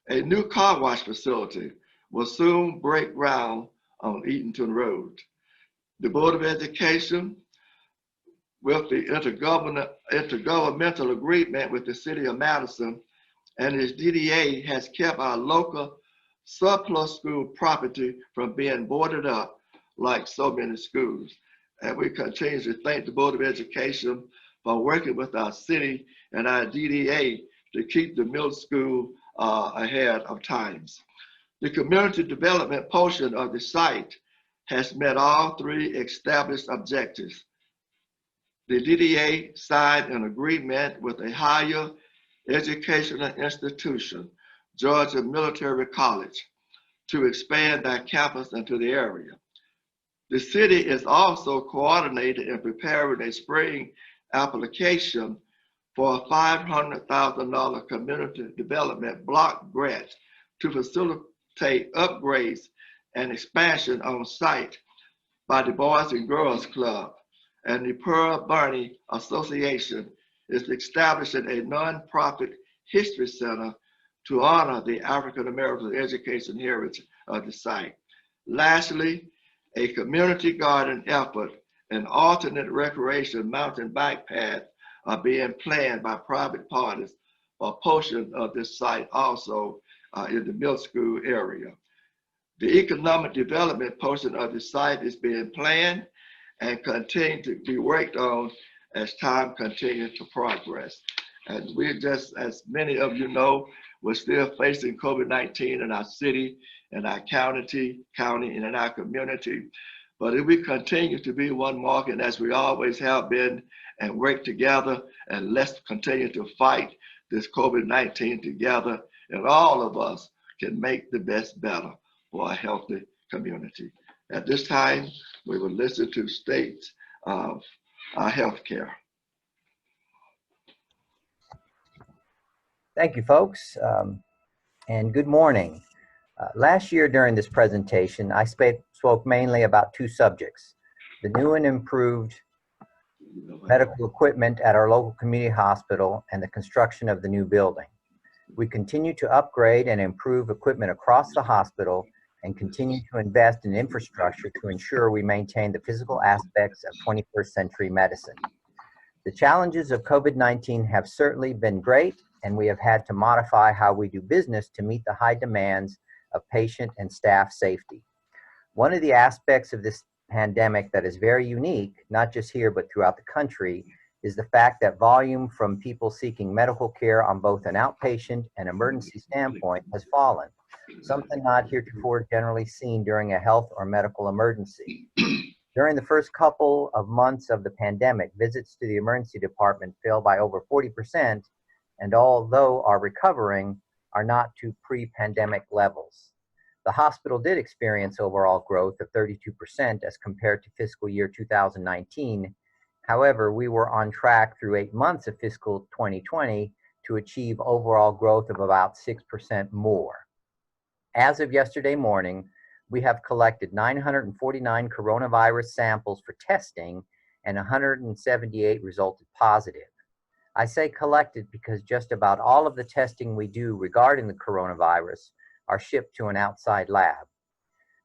A new car wash facility will soon break ground on Eatonton Road. The Board of Education, with the intergovernmental agreement with the City of Madison and its DDA, has kept our local surplus school property from being boarded up like so many schools. And we continue to thank the Board of Education for working with our city and our DDA to keep the middle school ahead of times. The community development portion of the site has met all three established objectives. The DDA signed an agreement with a higher educational institution, Georgia Military College, to expand their campus into the area. The city is also coordinated in preparing a spring application for a $500,000 community development block grant to facilitate upgrades and expansion on site by the Boys and Girls Club, and the Pearl Barney Association is establishing a nonprofit history center to honor the African American education heritage of the site. Lastly, a community garden effort and alternate recreation mountain bike path are being planned by private parties for a portion of this site also in the middle school area. The economic development portion of the site is being planned and continue to be worked on as time continues to progress. And we just, as many of you know, we're still facing COVID-19 in our city, in our county, and in our community. But if we continue to be one market as we always have been and work together, and let's continue to fight this COVID-19 together, and all of us can make the best better for a healthy community. At this time, we will listen to states of our healthcare. Thank you, folks, and good morning. Last year during this presentation, I spoke mainly about two subjects: the new and improved medical equipment at our local community hospital and the construction of the new building. We continue to upgrade and improve equipment across the hospital and continue to invest in infrastructure to ensure we maintain the physical aspects of 21st century medicine. The challenges of COVID-19 have certainly been great, and we have had to modify how we do business to meet the high demands of patient and staff safety. One of the aspects of this pandemic that is very unique, not just here but throughout the country, is the fact that volume from people seeking medical care on both an outpatient and emergency standpoint has fallen, something not heretofore generally seen during a health or medical emergency. During the first couple of months of the pandemic, visits to the emergency department fell by over 40%, and although are recovering, are not to pre-pandemic levels. The hospital did experience overall growth of 32% as compared to fiscal year 2019. However, we were on track through 8 months of fiscal 2020 to achieve overall growth of about 6% more. As of yesterday morning, we have collected 949 coronavirus samples for testing, and 178 resulted positive. I say collected because just about all of the testing we do regarding the coronavirus are shipped to an outside lab.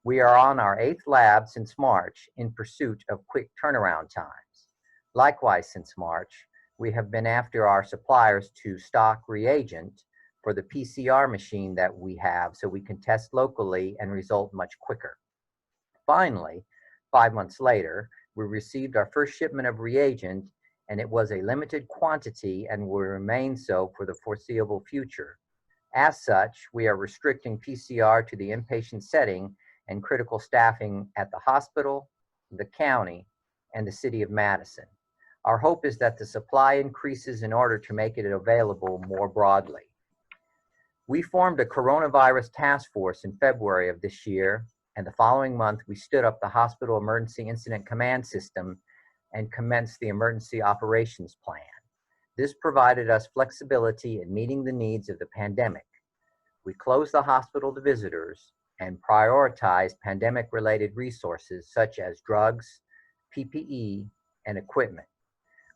We are on our 8th lab since March in pursuit of quick turnaround times. Likewise, since March, we have been after our suppliers to stock reagent for the PCR machine that we have so we can test locally and result much quicker. Finally, 5 months later, we received our first shipment of reagent, and it was a limited quantity and will remain so for the foreseeable future. As such, we are restricting PCR to the inpatient setting and critical staffing at the hospital, the county, and the city of Madison. Our hope is that the supply increases in order to make it available more broadly. We formed a coronavirus task force in February of this year, and the following month we stood up the Hospital Emergency Incident Command System and commenced the Emergency Operations Plan. This provided us flexibility in meeting the needs of the pandemic. We closed the hospital to visitors and prioritized pandemic-related resources such as drugs, PPE, and equipment.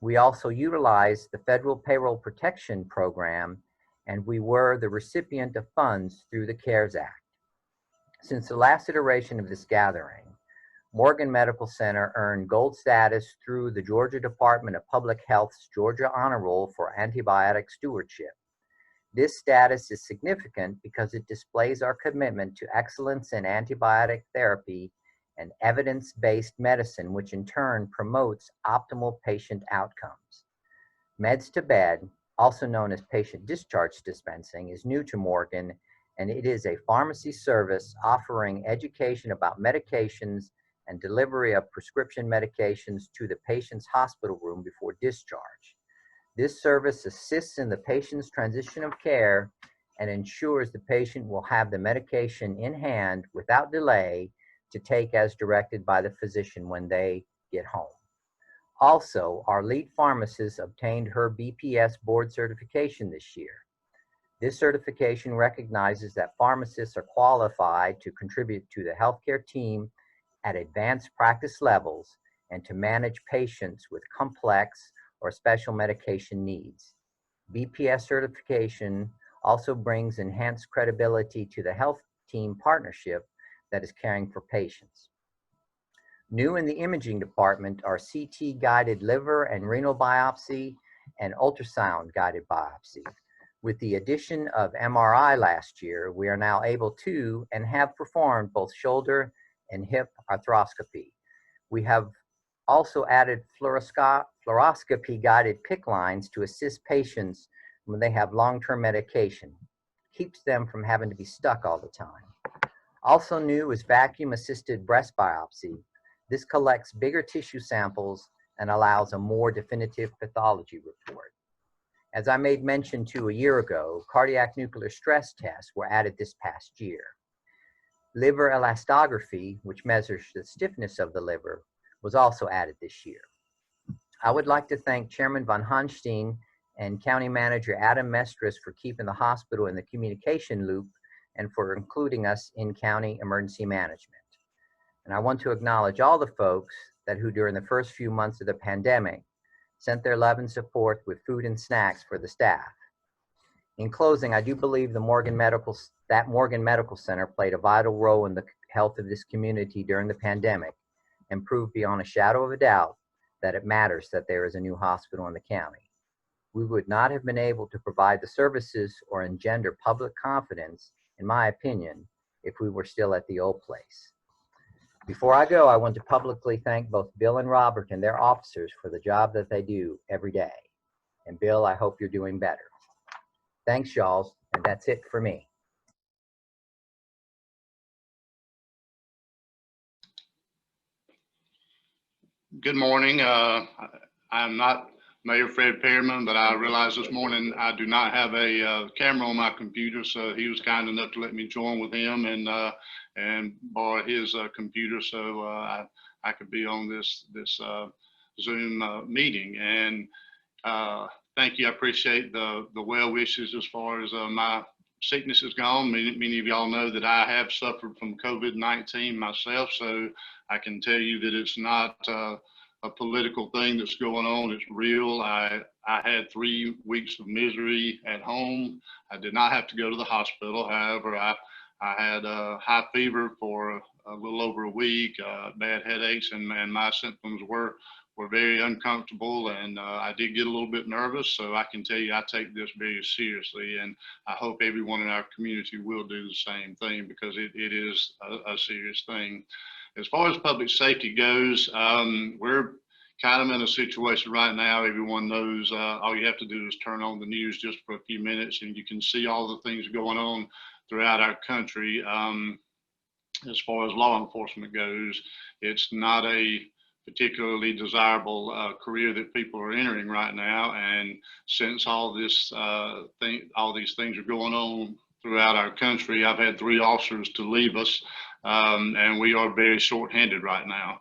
We also utilized the Federal Payroll Protection Program, and we were the recipient of funds through the CARES Act. Since the last iteration of this gathering, Morgan Medical Center earned gold status through the Georgia Department of Public Health's Georgia Honor Roll for antibiotic stewardship. This status is significant because it displays our commitment to excellence in antibiotic therapy and evidence-based medicine, which in turn promotes optimal patient outcomes. Meds to Bed, also known as patient discharge dispensing, is new to Morgan, and it is a pharmacy service offering education about medications and delivery of prescription medications to the patient's hospital room before discharge. This service assists in the patient's transition of care and ensures the patient will have the medication in hand without delay to take as directed by the physician when they get home. Also, our lead pharmacist obtained her BPS board certification this year. This certification recognizes that pharmacists are qualified to contribute to the healthcare team at advanced practice levels and to manage patients with complex or special medication needs. BPS certification also brings enhanced credibility to the health team partnership that is caring for patients. New in the imaging department are CT-guided liver and renal biopsy and ultrasound-guided biopsy. With the addition of MRI last year, we are now able to and have performed both shoulder and hip arthroscopy. We have also added fluoroscopy-guided PICC lines to assist patients when they have long-term medication. Keeps them from having to be stuck all the time. Also new is vacuum-assisted breast biopsy. This collects bigger tissue samples and allows a more definitive pathology report. As I made mention to a year ago, cardiac nuclear stress tests were added this past year. Liver elastography, which measures the stiffness of the liver, was also added this year. I would like to thank Chairman Von Honstein and County Manager Adam Mestris for keeping the hospital in the communication loop and for including us in county emergency management. And I want to acknowledge all the folks who during the first few months of the pandemic sent their love and support with food and snacks for the staff. In closing, I do believe Morgan Medical Center played a vital role in the health of this community during the pandemic and proved beyond a shadow of a doubt that it matters that there is a new hospital in the county. We would not have been able to provide the services or engender public confidence, in my opinion, if we were still at the old place. Before I go, I want to publicly thank both Bill and Robert and their officers for the job that they do every day. And Bill, I hope you're doing better. Thanks, y'all, and that's it for me. Good morning. I'm not Mayor Fred Pearman, but I realized this morning I do not have a camera on my computer, so he was kind enough to let me join with him and borrow his computer so I could be on this Zoom meeting. And thank you. I appreciate the well wishes as far as my sickness is gone. Many of y'all know that I have suffered from COVID-19 myself, so I can tell you that it's not a political thing that's going on. It's real. I had 3 weeks of misery at home. I did not have to go to the hospital. However, I had a high fever for a little over a week, bad headaches, and my symptoms were very uncomfortable, and I did get a little bit nervous. So I can tell you I take this very seriously, and I hope everyone in our community will do the same thing, because it is a serious thing. As far as public safety goes, we're kind of in a situation right now. Everyone knows all you have to do is turn on the news just for a few minutes and you can see all the things going on throughout our country. As far as law enforcement goes, it's not a particularly desirable career that people are entering right now. And since all these things are going on throughout our country, I've had 3 officers to leave us, and we are very short-handed right now.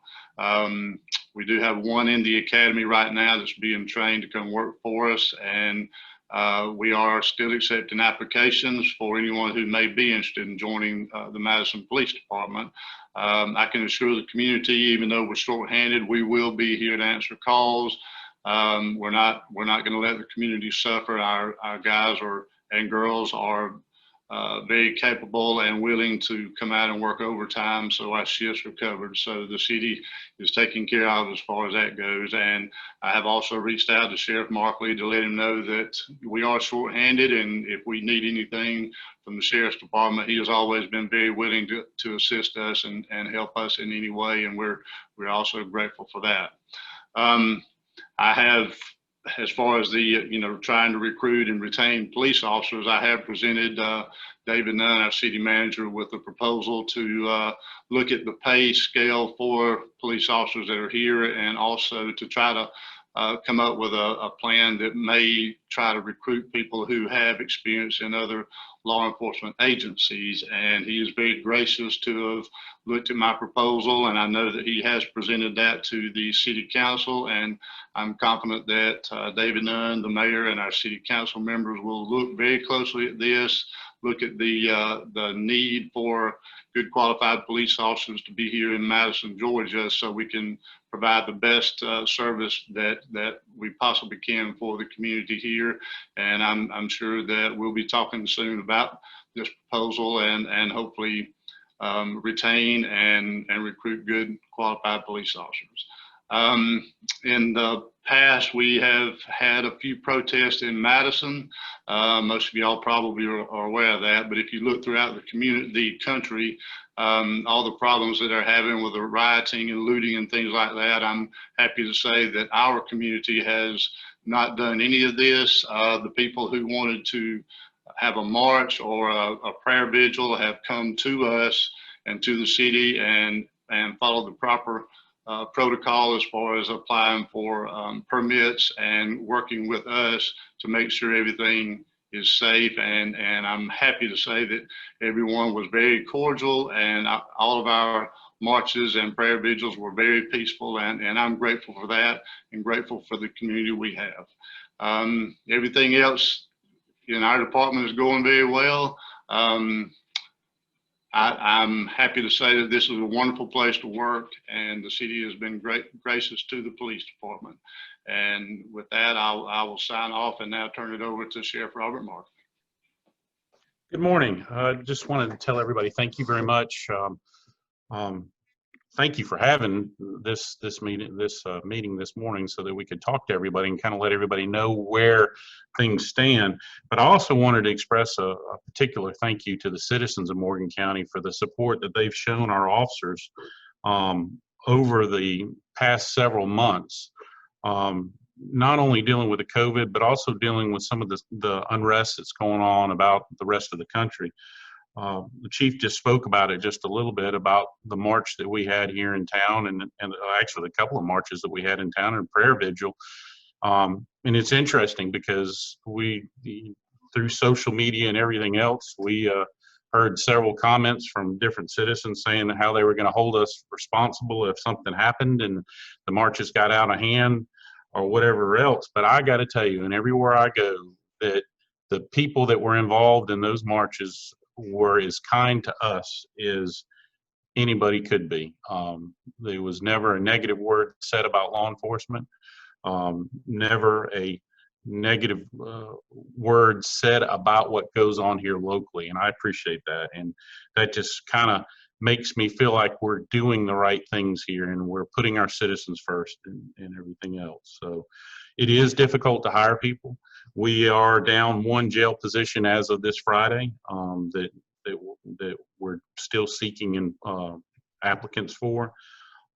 We do have 1 in the academy right now that's being trained to come work for us, and we are still accepting applications for anyone who may be interested in joining the Madison Police Department. I can assure the community, even though we're short-handed, we will be here to answer calls. We're not going to let the community suffer. Our guys and girls are very capable and willing to come out and work overtime, so our shifts are covered. So the city is taken care of as far as that goes. And I have also reached out to Sheriff Markley to let him know that we are shorthanded, and if we need anything from the Sheriff's Department, he has always been very willing to assist us and help us in any way, and we're also grateful for that. I have, as far as the, trying to recruit and retain police officers, I have presented David Nunn, our city manager, with a proposal to look at the pay scale for police officers that are here, and also to try to come up with a plan that may try to recruit people who have experience in other law enforcement agencies. And he is very gracious to have looked at my proposal, and I know that he has presented that to the city council, and I'm confident that David Nunn, the mayor, and our city council members will look very closely at this, look at the need for good qualified police officers to be here in Madison, Georgia, so we can provide the best service that we possibly can for the community here. And I'm sure that we'll be talking soon about this proposal and hopefully retain and recruit good qualified police officers. In the past, we have had a few protests in Madison. Most of y'all probably are aware of that, but if you look throughout the community, the country, all the problems that they're having with the rioting and looting and things like that, I'm happy to say that our community has not done any of this. The people who wanted to have a march or a prayer vigil have come to us and to the city and followed the proper protocol as far as applying for permits and working with us to make sure everything is safe. And I'm happy to say that everyone was very cordial, and all of our marches and prayer vigils were very peaceful, and I'm grateful for that and grateful for the community we have. Everything else in our department is going very well. I'm happy to say that this is a wonderful place to work, and the city has been gracious to the police department. And with that, I will sign off and now turn it over to Sheriff Robert Mark. Good morning. Just wanted to tell everybody thank you very much. Thank you for having this meeting this morning so that we could talk to everybody and kind of let everybody know where things stand. But I also wanted to express a particular thank you to the citizens of Morgan County for the support that they've shown our officers over the past several months. Not only dealing with the COVID, but also dealing with some of the unrest that's going on about the rest of the country. The chief just spoke about it just a little bit about the march that we had here in town, and actually a couple of marches that we had in town and prayer vigil. And it's interesting because through social media and everything else, we heard several comments from different citizens saying how they were going to hold us responsible if something happened and the marches got out of hand or whatever else. But I got to tell you, and everywhere I go, that the people that were involved in those marches were as kind to us as anybody could be. There was never a negative word said about law enforcement, never a negative word said about what goes on here locally, and I appreciate that. And that just kind of makes me feel like we're doing the right things here and we're putting our citizens first and everything else. So it is difficult to hire people. We are down one jail position as of this Friday that we're still seeking applicants for.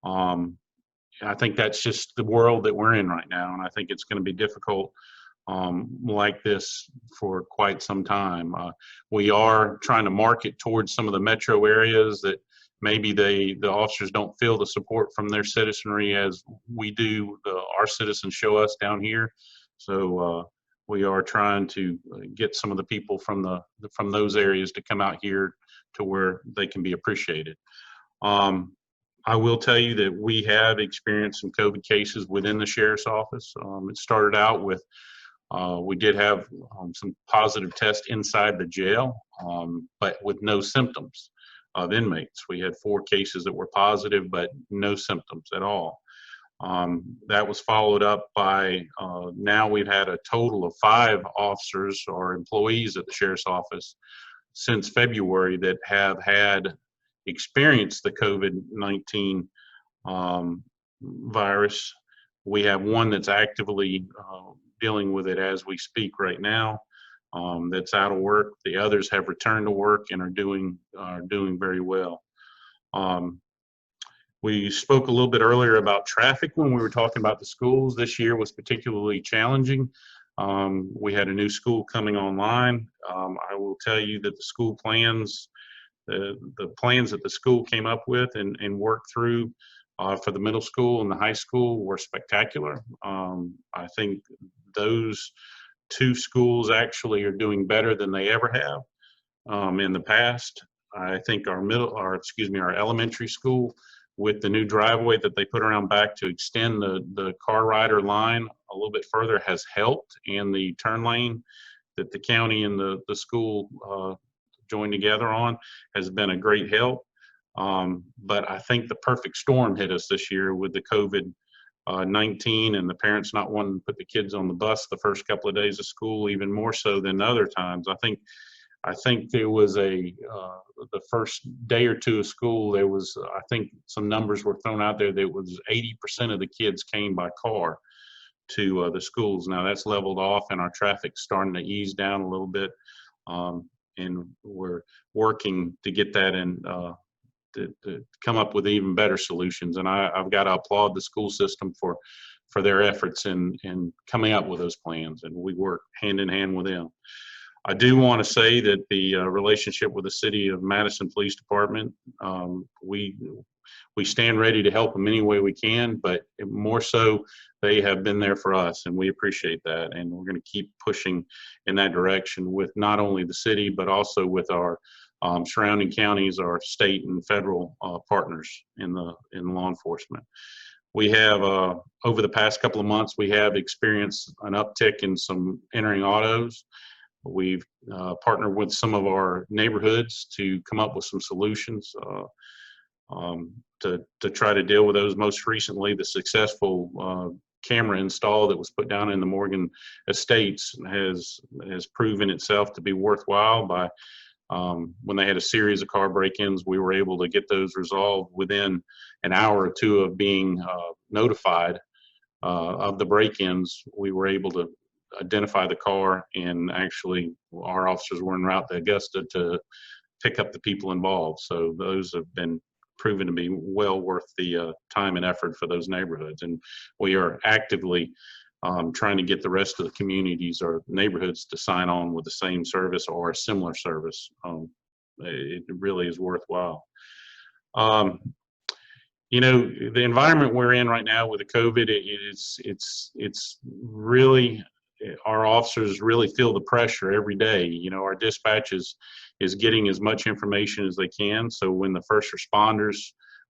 I think that's just the world that we're in right now, and I think it's going to be difficult like this for quite some time. We are trying to market towards some of the metro areas that maybe the officers don't feel the support from their citizenry as we do, our citizens show us down here. So we are trying to get some of the people from those areas to come out here to where they can be appreciated. I will tell you that we have experienced some COVID cases within the sheriff's office. It started out with we did have some positive tests inside the jail, but with no symptoms of inmates. We had 4 cases that were positive, but no symptoms at all. That was followed up by, now we've had a total of 5 officers or employees at the Sheriff's Office since February that have had experienced the COVID-19 virus. We have one that's actively dealing with it as we speak right now, that's out of work. The others have returned to work and are doing very well. We spoke a little bit earlier about traffic when we were talking about the schools. This year was particularly challenging. We had a new school coming online. I will tell you that the school plans, the plans that the school came up with and worked through for the middle school and the high school were spectacular. I think those 2 schools actually are doing better than they ever have in the past. I think our elementary school, with the new driveway that they put around back to extend the car rider line a little bit further, has helped, and the turn lane that the county and the school joined together on has been a great help. But I think the perfect storm hit us this year with the COVID-19 and the parents not wanting to put the kids on the bus the first couple of days of school, even more so than other times. I think there was the first day or 2 of school, there was, I think some numbers were thrown out there that was 80% of the kids came by car to the schools. Now that's leveled off and our traffic's starting to ease down a little bit. And we're working to get that in, to come up with even better solutions. And I've got to applaud the school system for their efforts in coming up with those plans, and we work hand in hand with them. I do want to say that the relationship with the City of Madison Police Department, we stand ready to help them any way we can, but more so they have been there for us, and we appreciate that. And we're going to keep pushing in that direction with not only the city, but also with our surrounding counties, our state and federal partners in law enforcement. We have, over the past couple of months, we have experienced an uptick in some entering autos. We've partnered with some of our neighborhoods to come up with some solutions to try to deal with those. Most recently, the successful camera install that was put down in the Morgan Estates has proven itself to be worthwhile. By when they had a series of car break-ins, we were able to get those resolved within an hour or 2 of being notified of the break-ins. We were able to identify the car, and actually our officers were en route to Augusta to pick up the people involved. So those have been proven to be well worth the time and effort for those neighborhoods. And we are actively trying to get the rest of the communities or neighborhoods to sign on with the same service or a similar service. It really is worthwhile. You know, the environment we're in right now with the COVID, it's really, our officers really feel the pressure every day. You know, our dispatch is getting as much information as they can. So when the first responders,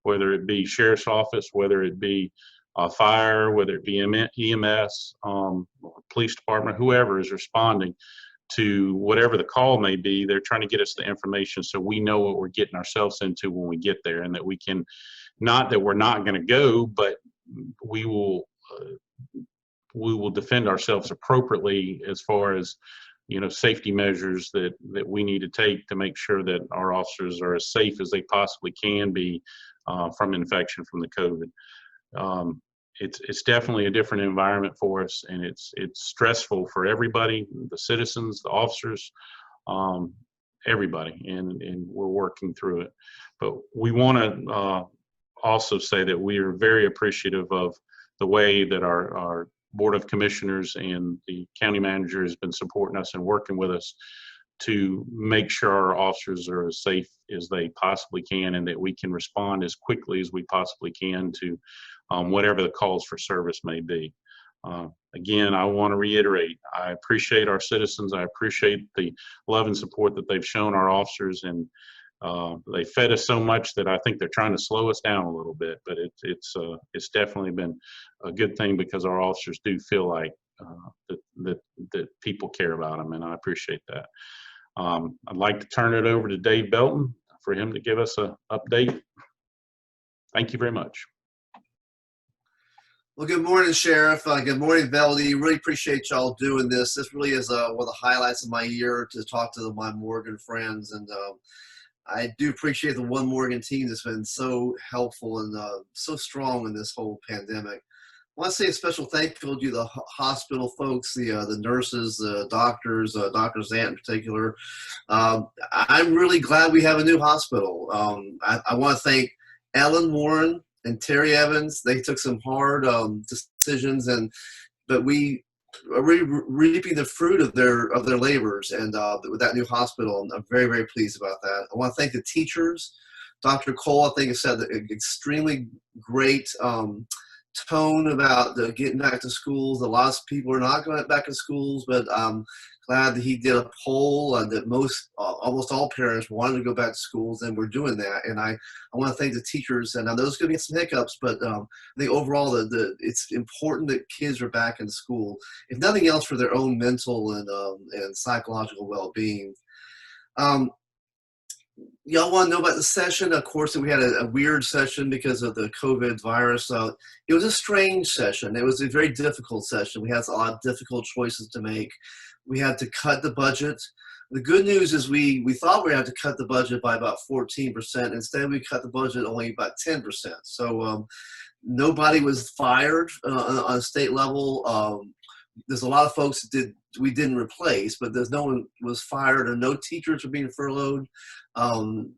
whether it be sheriff's office, whether it be fire, whether it be EMS, police department, whoever is responding to whatever the call may be, they're trying to get us the information so we know what we're getting ourselves into when we get there, and that we can, not that we're not going to go, but we will defend ourselves appropriately as far as, you know, safety measures that we need to take to make sure that our officers are as safe as they possibly can be from infection from the COVID. It's definitely a different environment for us, and it's stressful for everybody, the citizens, the officers, everybody, and we're working through it. But we want to also say that we are very appreciative of the way that our Board of Commissioners and the county manager has been supporting us and working with us to make sure our officers are as safe as they possibly can, and that we can respond as quickly as we possibly can to whatever the calls for service may be. Again, I want to reiterate, I appreciate our citizens. I appreciate the love and support that they've shown our officers, and they fed us so much that I think they're trying to slow us down a little bit, but it's definitely been a good thing, because our officers do feel like that people care about them, and I appreciate that. I'd like to turn it over to Dave Belton for him to give us an update. Thank you very much. Well, good morning, Sheriff. Good morning, Velde. Really appreciate y'all doing this. This really is one of the highlights of my year to talk to my Morgan friends. And I do appreciate the One Morgan team that's been so helpful and so strong in this whole pandemic. I want to say a special thank you to the hospital folks, the nurses, the doctors, Dr. Zant in particular. I'm really glad we have a new hospital. I want to thank Ellen Warren and Terry Evans. They took some hard decisions, but we are really reaping the fruit of their labors. And with that new hospital, I'm very, very pleased about that. I want to thank the teachers. Dr. Cole, I think, has said an extremely great tone about getting back to schools. A lot of people are not going back to schools, but I'm glad that he did a poll that almost all parents wanted to go back to schools, and we're doing that. And I want to thank the teachers. And I know there's going to be some hiccups, but I think overall it's important that kids are back in school, if nothing else, for their own mental and psychological well-being. Y'all want to know about the session? Of course, we had a weird session because of the COVID virus. It was a strange session. It was a very difficult session. We had a lot of difficult choices to make. We had to cut the budget. The good news is we thought we had to cut the budget by about 14%. Instead, we cut the budget only about 10%. So nobody was fired on a state level. There's a lot of folks we didn't replace, but there's no one was fired, or no teachers are being furloughed on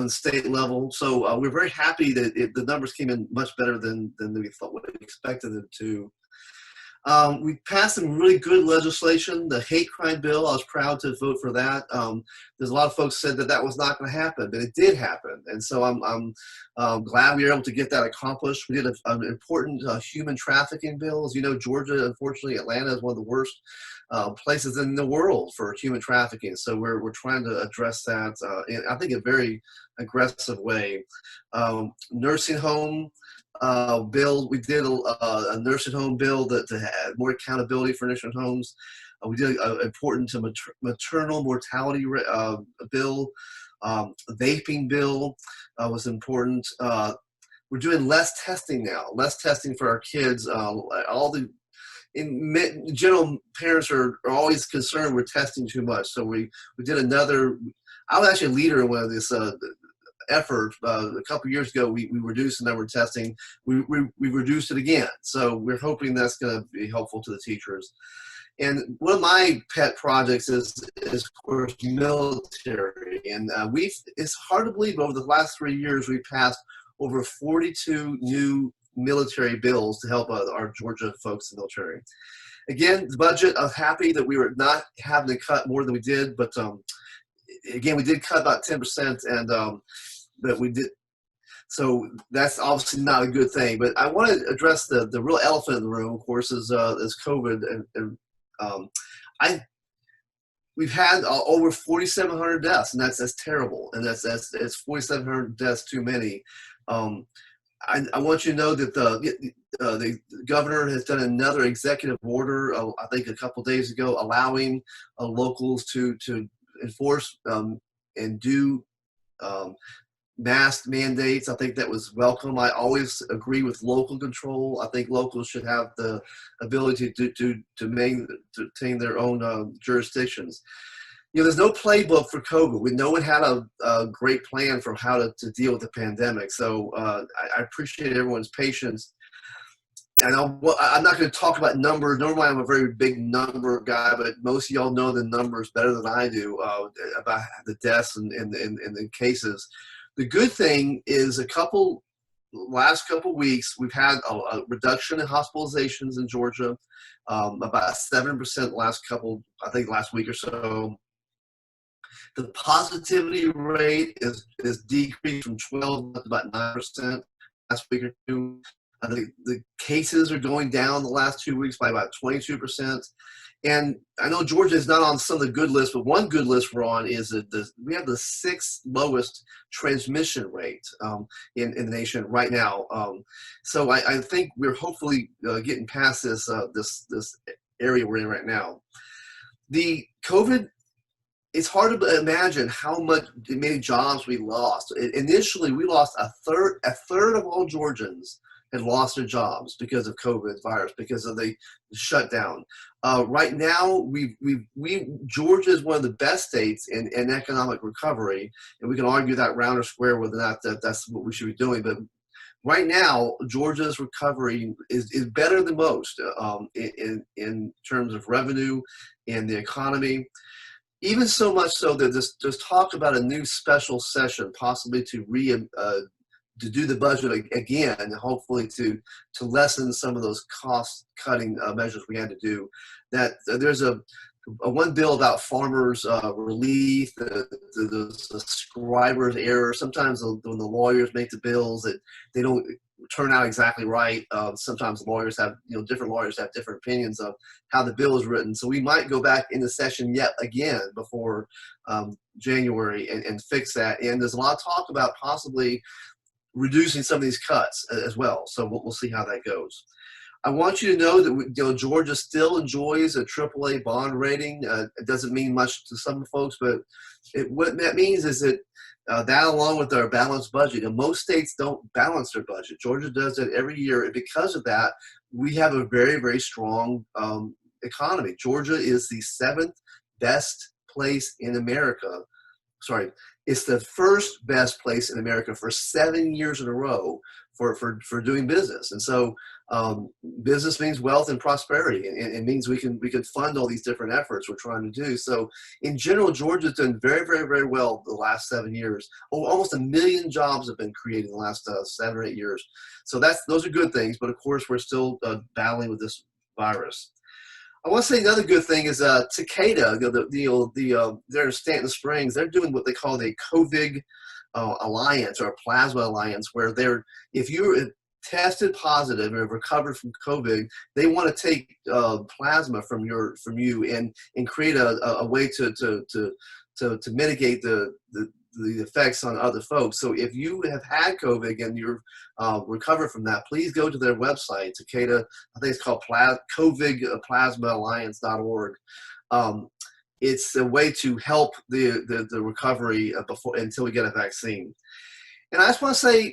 state level. So we're very happy that the numbers came in much better than we thought, what we expected them to. We passed some really good legislation. The hate crime bill, I was proud to vote for that. There's a lot of folks said that was not going to happen, but it did happen. And so I'm glad we were able to get that accomplished. We did an important human trafficking bill. As you know, Georgia, unfortunately, Atlanta is one of the worst places in the world for human trafficking. So we're trying to address that in, I think, a very aggressive way. Nursing home bill. We did a nursing home bill to have more accountability for nursing homes. We did important to maternal mortality bill. Vaping bill was important. We're doing less testing now. Less testing for our kids. In general, parents are always concerned we're testing too much. So we did another. I was actually a leader in one of this effort. A couple of years ago, we reduced the number of testing. We reduced it again. So we're hoping that's going to be helpful to the teachers. And one of my pet projects is of course, military. And it's hard to believe, but over the last 3 years, we've passed over 42 new military bills to help our Georgia folks in the military. Again, the budget, I'm happy that we were not having to cut more than we did, but again, we did cut about 10%, and but we did. So that's obviously not a good thing. But I want to address the real elephant in the room, of course, is COVID. We've had over 4,700 deaths, and that's terrible, and that's 4,700 deaths too many. I want you to know that the governor has done another executive order, I think a couple days ago, allowing locals to enforce and do mask mandates. I think that was welcome. I always agree with local control. I think locals should have the ability to maintain their own jurisdictions. You know, there's no playbook for COVID. No one had a great plan for how to deal with the pandemic. So I appreciate everyone's patience. And I'm not going to talk about numbers. Normally, I'm a very big number guy, but most of y'all know the numbers better than I do about the deaths and the cases. The good thing is last couple weeks, we've had a reduction in hospitalizations in Georgia, about 7% last week or so. The positivity rate is decreased from 12 to about 9% last week or two. The cases are going down the last 2 weeks by about 22%. And I know Georgia is not on some of the good lists, but one good list we're on is that we have the 6th lowest transmission rate in the nation right now. So I think we're hopefully getting past this area we're in right now. The COVID, it's hard to imagine how many jobs we lost. Initially, we lost a third of all Georgians had lost their jobs because of COVID virus, because of the shutdown. Right now, Georgia is one of the best states in economic recovery, and we can argue that round or square whether or not that's what we should be doing. But right now, Georgia's recovery is better than most in terms of revenue and the economy. Even so much so that there's talk about a new special session, possibly to do the budget again, and hopefully to lessen some of those cost-cutting measures we had to do. That there's a one bill about farmers relief, the scribers error. Sometimes when the lawyers make the bills, that they don't turn out exactly right. Sometimes lawyers have, different lawyers have different opinions of how the bill is written. So we might go back into session yet again before January and fix that. And there's a lot of talk about possibly reducing some of these cuts as well. So we'll see how that goes. I want you to know that Georgia still enjoys a AAA bond rating. It doesn't mean much to some folks, but what that means is that that, along with our balanced budget, and most states don't balance their budget. Georgia does that every year, and because of that, we have a very, very strong economy. Georgia is the 7th best place in America. Sorry, it's the first best place in America for 7 years in a row for doing business. And so business means wealth and prosperity, and it means we can fund all these different efforts we're trying to do. So in general, Georgia's done very, very, very well the last 7 years. Almost 1 million jobs have been created in the last 7 or 8 years. So those are good things, but of course we're still battling with this virus. I want to say another good thing is Takeda, they're in Stanton Springs. They're doing what they call the COVID alliance, or a plasma alliance, where if you're tested positive and recovered from COVID, they want to take plasma from you and create a way to mitigate the effects on other folks. So if you have had COVID and you're recovered from that, please go to their website, Takeda. I think it's called COVIDplasmaAlliance.org. It's a way to help the recovery until we get a vaccine. And I just want to say,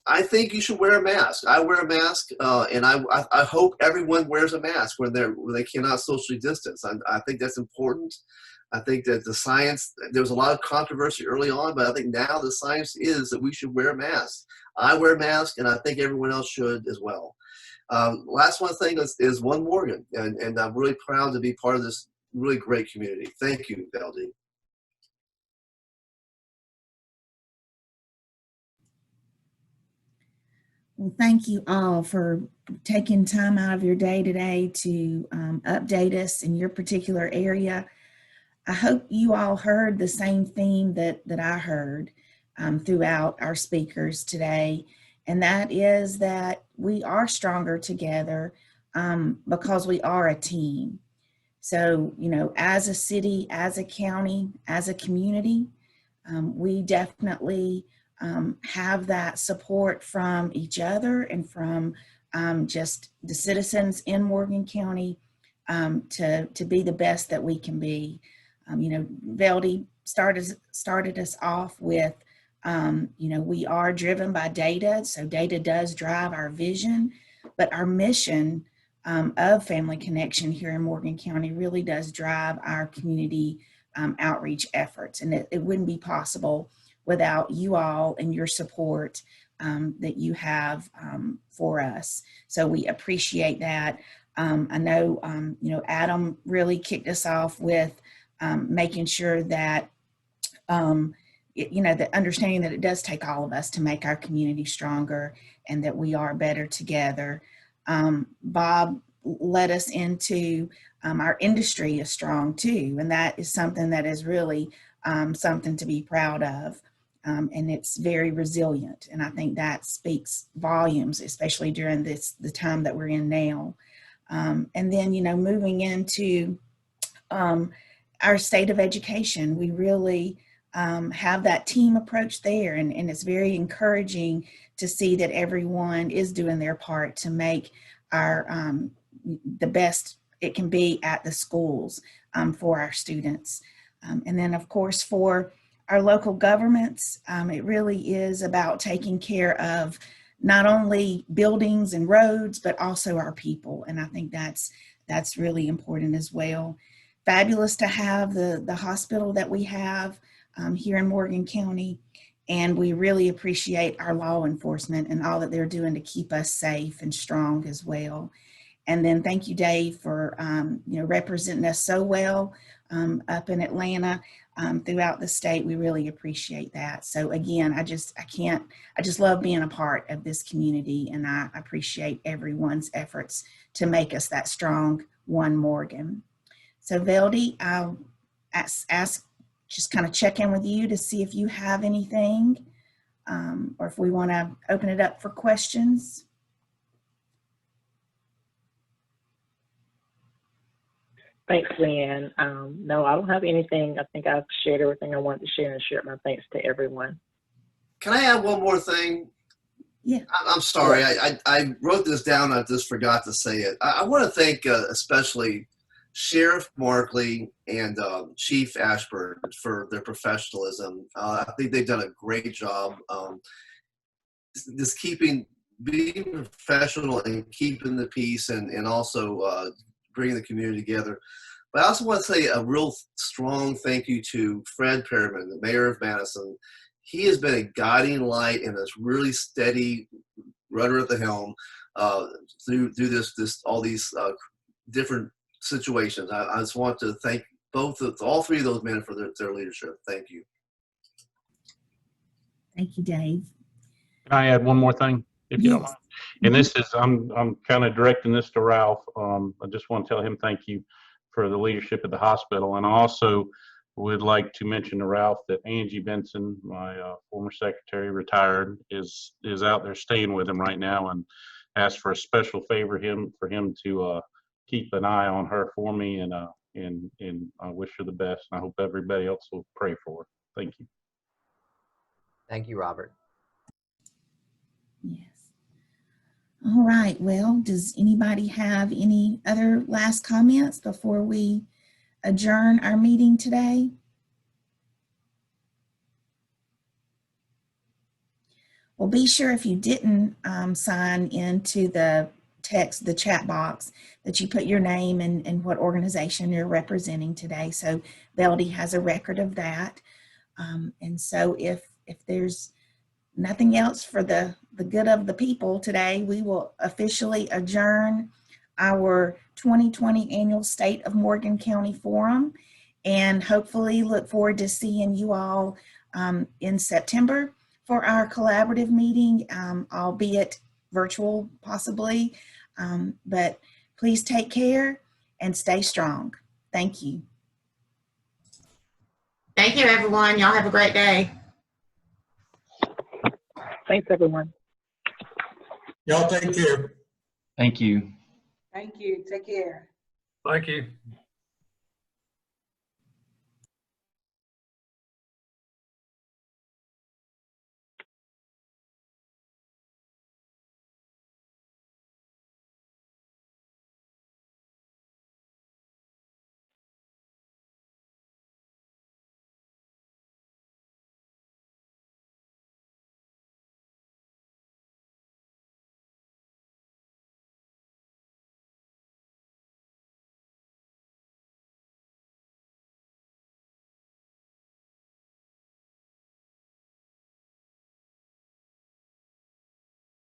I think you should wear a mask. I wear a mask, and I hope everyone wears a mask when they cannot socially distance. I think that's important. I think that the science, there was a lot of controversy early on, but I think now the science is that we should wear masks. I wear a mask, and I think everyone else should as well. Last one thing is One Morgan, and I'm really proud to be part of this really great community. Thank you, Veldy. Well, thank you all for taking time out of your day today to update us in your particular area. I hope you all heard the same theme that I heard throughout our speakers today, and that is that we are stronger together because we are a team. So, as a city, as a county, as a community, we definitely have that support from each other and from just the citizens in Morgan County to be the best that we can be. Veldy started us off with, we are driven by data, so data does drive our vision, but our mission of Family Connection here in Morgan County really does drive our community outreach efforts, and it wouldn't be possible without you all and your support that you have for us. So we appreciate that. I know, Adam really kicked us off with making sure that, the understanding that it does take all of us to make our community stronger and that we are better together. Bob led us into our industry is strong too, and that is something that is really something to be proud of. And it's very resilient, and I think that speaks volumes, especially during the time that we're in now. And then, moving into our state of education, we really have that team approach there, and it's very encouraging to see that everyone is doing their part to make our the best it can be at the schools for our students. And then, of course, for our local governments, it really is about taking care of not only buildings and roads, but also our people. And I think that's really important as well. Fabulous to have the hospital that we have here in Morgan County. And we really appreciate our law enforcement and all that they're doing to keep us safe and strong as well. And then thank you, Dave, for representing us so well up in Atlanta, throughout the state. We really appreciate that. So again, I just love being a part of this community, and I appreciate everyone's efforts to make us that strong one Morgan. So Veldy, I'll ask just kind of check in with you to see if you have anything, or if we want to open it up for questions. Thanks, Leanne. No, I don't have anything. I think I've shared everything I wanted to share and shared my thanks to everyone. Can I add one more thing? Yeah. I'm sorry. I wrote this down. I just forgot to say it. I want to thank especially Sheriff Markley and Chief Ashburn for their professionalism. I think they've done a great job just being professional and keeping the peace, and also bringing the community together. But I also want to say a real strong thank you to Fred Perriman, the mayor of Madison. He has been a guiding light and a really steady rudder at the helm through all these different situations. I just want to thank all three of those men for their leadership. Thank you. Thank you, Dave. Can I add one more thing, if you don't mind? And this is, I'm kind of directing this to Ralph. I just want to tell him thank you for the leadership at the hospital. And I also would like to mention to Ralph that Angie Benson, my former secretary, retired, is out there staying with him right now, and asked for a special favor for him to keep an eye on her for me, and I wish her the best. And I hope everybody else will pray for her. Thank you. Thank you, Robert. Yes. All right. Well, does anybody have any other last comments before we adjourn our meeting today? Well, be sure if you didn't sign into the chat box, that you put your name and what organization you're representing today. So Veldy has a record of that. And so if there's nothing else for the good of the people today, we will officially adjourn our 2020 Annual State of Morgan County Forum, and hopefully look forward to seeing you all in September for our collaborative meeting, albeit virtual possibly. But please take care and stay strong. Thank you. Thank you, everyone. Y'all have a great day. Thanks, everyone. Y'all take care. Thank you. Thank you. Take care. Thank you.